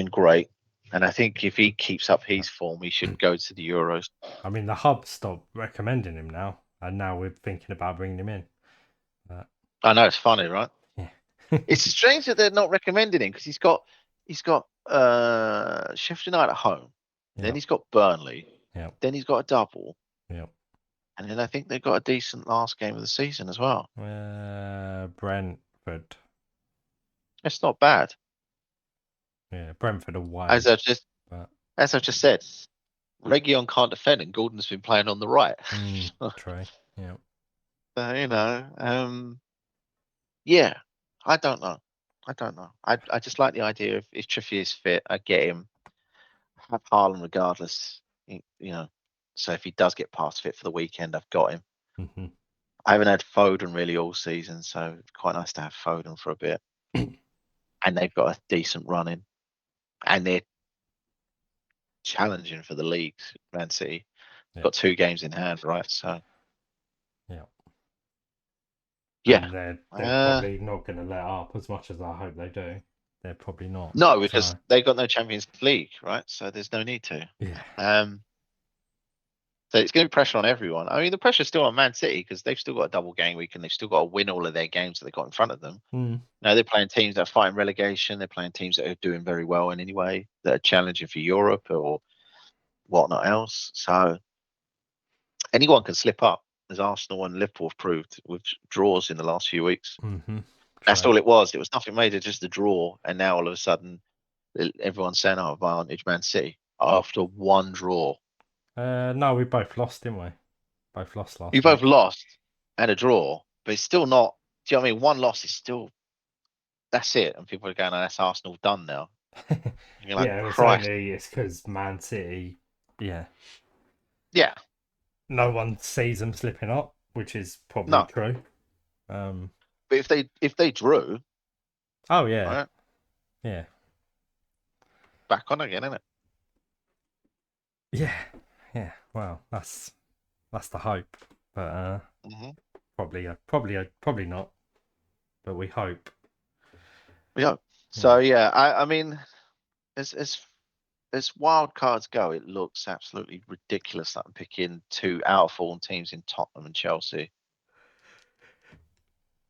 great. And I think if he keeps up his form, he should go to the Euros. I mean, the hub stopped recommending him now, and now we're thinking about bringing him in. But, I know it's funny, right? yeah. It's strange that they're not recommending him because he's got Sheffield United at home, Then he's got Burnley. Yeah. Then he's got a double. Yeah. And then I think they've got a decent last game of the season as well. Brentford. It's not bad. Yeah, Brentford away. As I've just said, Reguilon can't defend, and Gordon's been playing on the right. True. Yeah. You know, yeah, I don't know. I just like the idea of if Triffier's fit, I get him. Have Haaland regardless. You know, so if he does get past fit for the weekend, I've got him. Mm-hmm. I haven't had Foden really all season, so it's quite nice to have Foden for a bit. And they've got a decent run in, and they're challenging for the leagues. Man City got 2 games in hand, right? So yeah, and they're probably not going to let up as much as I hope they do. They're probably not. No, because they've got no Champions League, right? So there's no need to. Yeah. So it's going to be pressure on everyone. I mean, the pressure's still on Man City because they've still got a double game week and they've still got to win all of their games that they've got in front of them. Now they're playing teams that are fighting relegation. They're playing teams that are doing very well in any way, that are challenging for Europe or whatnot else. So anyone can slip up, as Arsenal and Liverpool have proved with draws in the last few weeks. That's all it was. It was nothing major, just a draw. And now all of a sudden, everyone's saying, "Oh, advantage Man City," after one draw. No, we both lost, didn't we? Both lost last week. You both lost and a draw, but it's still not. Do you know what I mean? One loss is still. That's it, and people are going, "Oh, that's Arsenal done now." You're like, it's because Man City. Yeah. No one sees them slipping up, which is probably true. But if they drew. Oh yeah. Right, yeah. Back on again, isn't it? Yeah. Well, that's the hope, but probably not. But we hope. Yeah. So yeah, I mean, as wild cards go, it looks absolutely ridiculous that I'm picking 2 out of form teams in Tottenham and Chelsea.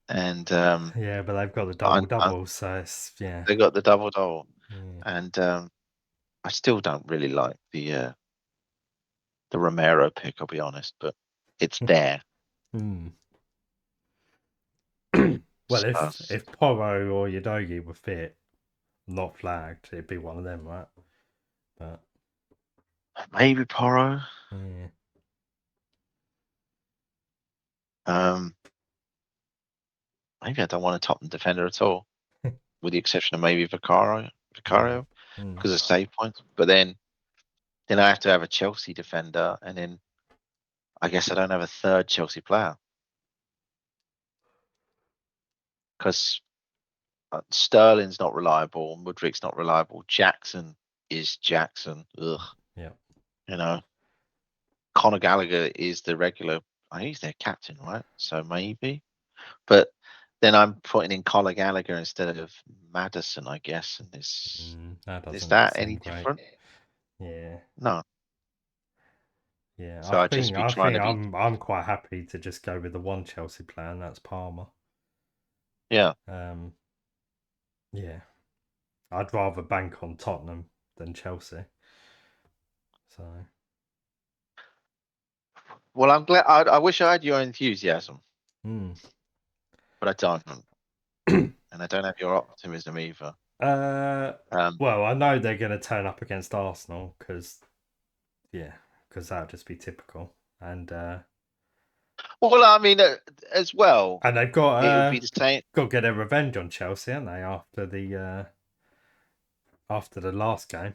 And yeah, but they've got the double, so it's they got the double, and I still don't really like the Romero pick. I'll be honest, but it's there. Well, if Porro or Udogie were fit, not flagged, it'd be one of them, right? But maybe Porro. Maybe I don't want a Tottenham defender at all, with the exception of maybe Vicario, because of save points. But then I have to have a Chelsea defender, and then I guess I don't have a third Chelsea player because Sterling's not reliable, Mudrik's not reliable, Jackson is Jackson. Ugh. Yeah. You know, Conor Gallagher is the regular. He's their captain, right? So maybe, but then I'm putting in Conor Gallagher instead of Maddison, I guess. And is that any different? Yeah. No. Yeah, so I think I'm quite happy to just go with the one Chelsea player, and that's Palmer. Yeah. Yeah. I'd rather bank on Tottenham than Chelsea. So. Well, I'm glad. I wish I had your enthusiasm, but I don't, and I don't have your optimism either. Well, I know they're going to turn up against Arsenal because that'd just be typical. And well, I mean, as well, and they've got it would be the same. Got to get their revenge on Chelsea, haven't they? After the last game.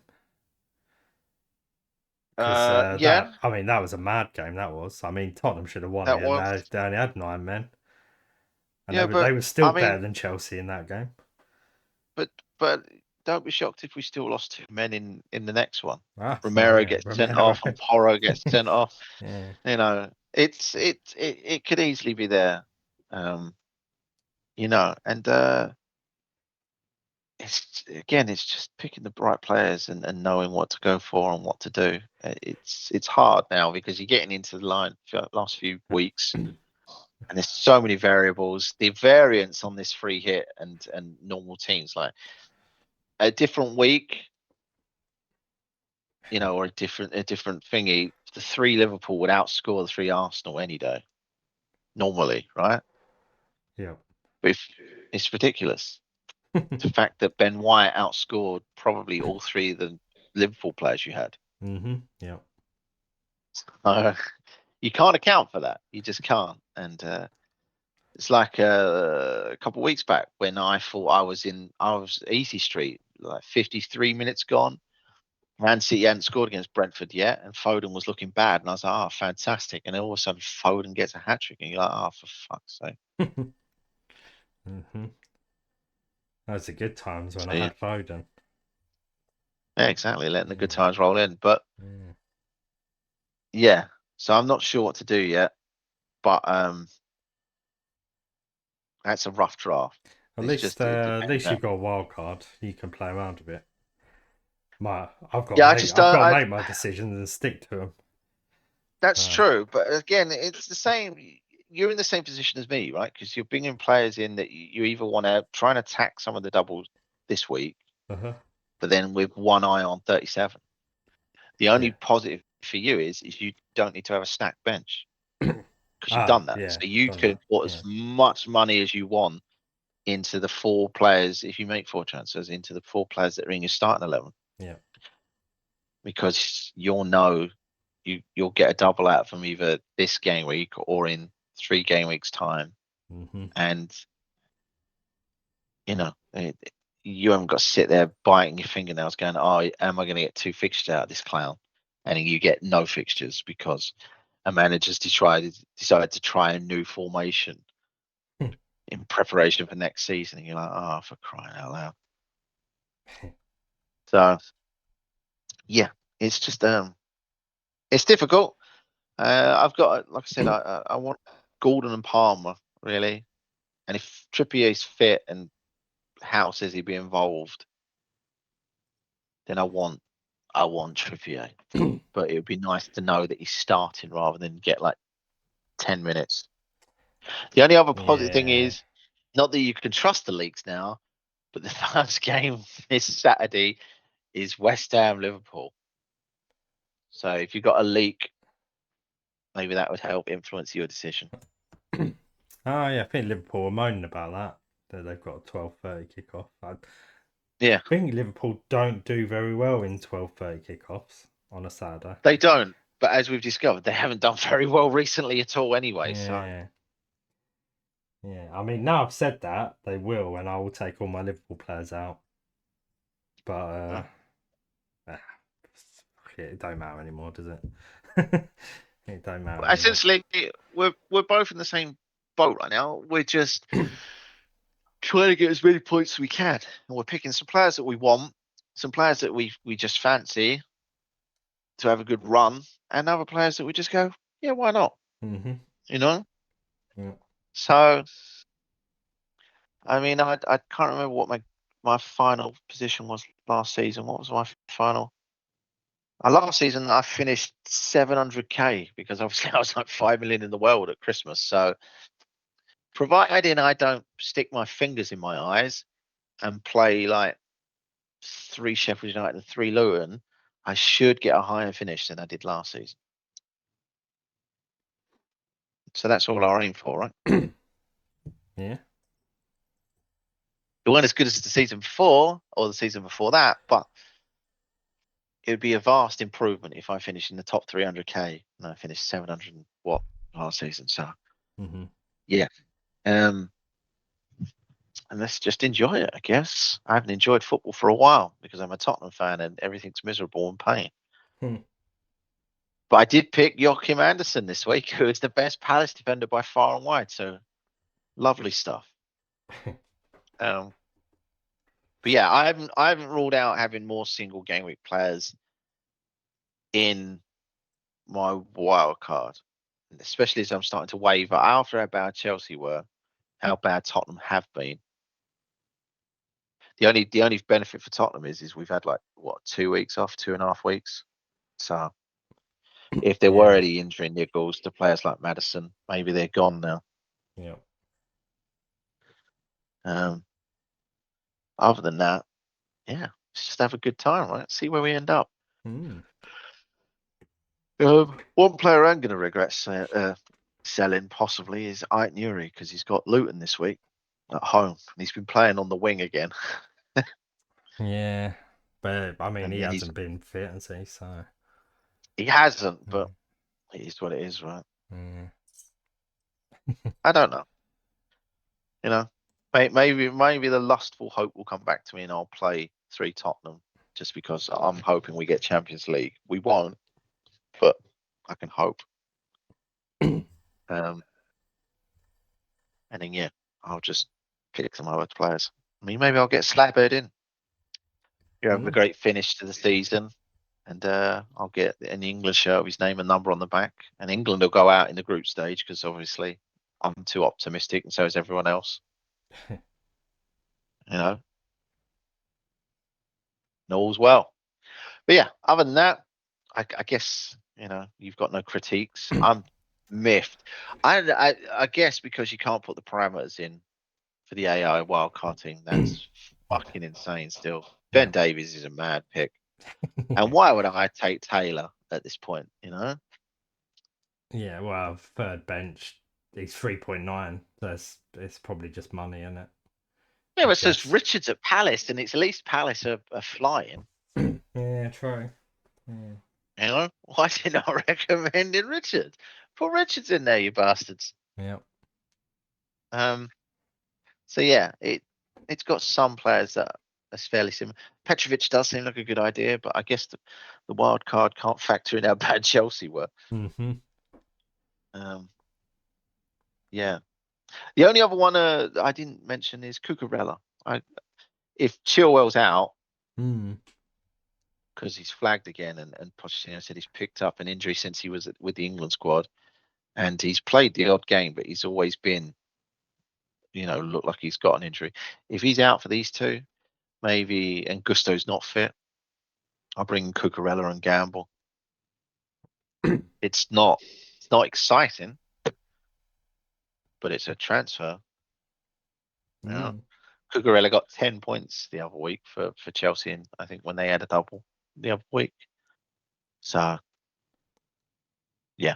Yeah. I mean, that was a mad game. That was. I mean, Tottenham should have won it. And they only had 9 men. And they were still better than Chelsea in that game. But don't be shocked if we still lost 2 men in the next one. Romero gets sent off and Porro gets sent off. Yeah. You know, it could easily be there. You know, and it's just picking the right players and knowing what to go for and what to do. It's hard now because you're getting into the line for the last few weeks. And there's so many variables. The variance on this free hit and normal teams, like a different week, or a different thingy, the 3 Liverpool would outscore the 3 Arsenal any day, normally, right? Yeah. But it's ridiculous. The fact that Ben White outscored probably all 3 of the Liverpool players you had. Yeah. You can't account for that. You just can't. And it's like a couple of weeks back when I thought I was easy street, like 53 minutes gone. Man City hadn't scored against Brentford yet, and Foden was looking bad. And I was like, oh, fantastic. And then all of a sudden, Foden gets a hat trick, and you're like, oh, for fuck's sake. Those are good times when So, I had Foden. yeah, exactly. Letting the good times roll in. But Yeah. yeah, so I'm not sure what to do yet. But that's a rough draft. At It's just least you've got a wild card. You can play around a bit. I've got yeah, to I make just I've got to don't. make my decisions and stick to them. That's true, but again, it's the same. You're in the same position as me, right? Because you're bringing players in that you either want to try and attack some of the doubles this week, Uh-huh. but then with one eye on 37. The only Yeah. positive for you is you don't need to have a stacked bench because you've Ah, done that. yeah. So you Done can that. put Yeah. as much money as you want into the 4 players if you make 4 transfers into the 4 players that are in your starting 11. Yeah. Because you'll get a double out from either this game week or in 3 game weeks time. And you haven't got to sit there biting your fingernails going, oh, am I going to get 2 fixtures out of this clown? And you get no fixtures because a manager's decided to try a new formation in preparation for next season. And you're like, oh, for crying out loud. So yeah, it's just it's difficult. I've got, like I said, I want Gordon and Palmer really, and if Trippier's fit and how says he be involved, then I want Trippier. But it would be nice to know that he's starting rather than get like 10 minutes. The only other positive thing Yeah. is not that you can trust the leaks now, but the first game this Saturday is West Ham Liverpool. So if you got a leak, maybe that would help influence your decision. Oh yeah, I think Liverpool were moaning about that they've got a 12:30 kickoff. Yeah, I think Liverpool don't do very well in 12:30 kickoffs on a Saturday. they don't. But as we've discovered, they haven't done very well recently at all anyway. Yeah. Yeah. I mean, now I've said that, they will, and I will take all my Liverpool players out. But it don't matter anymore, does it? It don't matter So anymore. essentially, we're both in the same boat right now. We're just trying to get as many points as we can, and we're picking some players that we want, some players that we just fancy to have a good run, and other players that we just go, yeah, why not? You know. Yeah. So, I mean, I can't remember what my final position was last season. What was my final? Last season I finished 700k because obviously I was like 5 million in the world at Christmas. So, providing I don't stick my fingers in my eyes and play like 3 Sheffield United and 3 Luton, I should get a higher finish than I did last season. So that's all I aim for, right? Yeah. It weren't as good as the season before or the season before that, but it would be a vast improvement if I finished in the top 300k and I finished 700 and what last season. So yeah, and let's just enjoy it. I guess I haven't enjoyed football for a while because I'm a Tottenham fan and everything's miserable and pain. But I did pick Joachim Andersen this week, who is the best Palace defender by far and wide. So lovely stuff. But yeah, I haven't ruled out having more single game week players in my wild card, especially as I'm starting to waver after how bad Chelsea were, how bad Tottenham have been. The only benefit for Tottenham is we've had like what 2 weeks off, 2.5 weeks. So if there were any injury niggles to players like Maddison, maybe they're gone now. Yeah. Other than that, yeah, let's just have a good time, right? See where we end up. One player I'm going to regret selling possibly is Ait Nuri because he's got Luton this week at home and he's been playing on the wing again. Yeah, but I mean, And he then hasn't been fit, has he? So he hasn't, mm, but it is what it is, right? yeah. I don't know. You know, maybe the lustful hope will come back to me and I'll play 3 Tottenham just because I'm hoping we get Champions League. We won't, but I can hope. Um, and then yeah, I'll just pick some other players. I mean, maybe I'll get Slabhead in. You have a Mm. great finish to the season, and I'll get an English shirt with his name and number on the back. And England will go out in the group stage because obviously I'm too optimistic, and so is everyone else. You know, and all's well. But yeah, other than that, I guess you've got no critiques. I'm miffed. I guess because you can't put the parameters in for the AI wildcard team, that's fucking insane. Still, Ben Yeah. Davies is a mad pick, and why would I take Taylor at this point? Yeah, well, third bench, he's 3.9. So it's probably just money, isn't it? Yeah, I but it says guess. Richards at Palace, and it's at least Palace are flying. Yeah, true. Yeah. Why is it not recommending Richards? Put Richards in there, you bastards. Yeah. Um, so yeah, it's got some players that are fairly similar. Petrovic does seem like a good idea, but I guess the wild card can't factor in how bad Chelsea were. Mm-hmm. Um, yeah, the only other one I didn't mention is Cucurella. If Chilwell's out Mm. because he's flagged again, and Pochettino said he's picked up an injury since he was with the England squad, and he's played the odd game, but he's always been, looked like he's got an injury. If he's out for these two, maybe, and Gusto's not fit, I'll bring Cucurella and gamble. It's not exciting, but it's a transfer. You know, Mm. Cucurella got 10 points the other week for Chelsea, and I think when they had a double the other week. So yeah,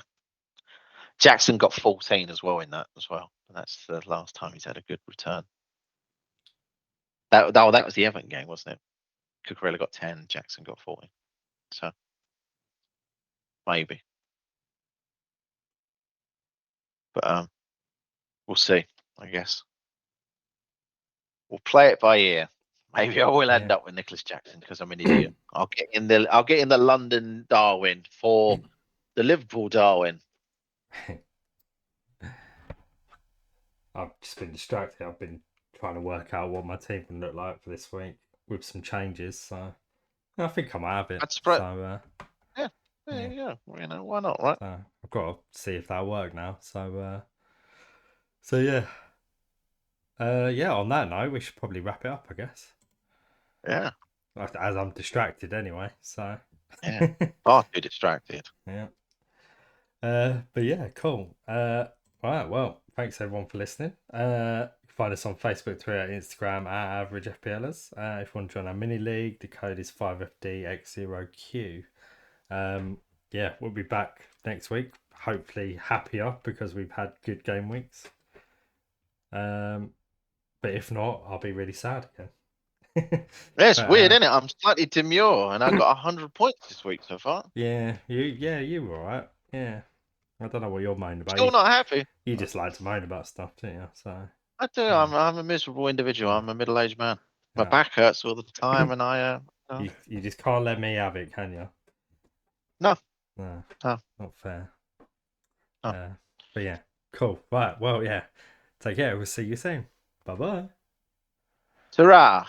Jackson got 14 as well in that as well, and that's the last time he's had a good return. That was the Everton game, wasn't it? Cucurella got 10, Jackson got 14. So maybe, but we'll see. I guess we'll play it by ear. Maybe I will end Yeah. up with Nicholas Jackson because I'm an idiot. I'll get in the London Darwin for the Liverpool Darwin. I've just been distracted. I've been trying to work out what my team can look like for this week with some changes. So I think I might have it. I'd spread. So Yeah, there yeah. you go. Why not, right? So I've got to see if that'll work now. So yeah. Yeah. On that note, we should probably wrap it up, I guess. Yeah, As I'm distracted anyway. So yeah. Far too distracted. yeah. But yeah, cool. Right, well, thanks everyone for listening. You can find us on Facebook, Twitter, Instagram at Average FPLers. If you want to join our mini league, the code is 5FDX0Q. Yeah, we'll be back next week. Hopefully happier because we've had good game weeks. But if not, I'll be really sad again. Yeah, but it's weird, isn't it? I'm slightly demure, and I got 100 points this week so far. you were alright. Yeah. I don't know what you're moaning about. Still not happy. You just like to moan about stuff, don't you? So I do. yeah, I'm a miserable individual. yeah. I'm a middle-aged man. My yeah. back hurts all the time, and I You just can't let me have it, can you? no, No, no, not fair. no. Uh, but yeah, cool. Right, well, yeah. Take care. We'll see you soon. Bye bye. Ta-ra!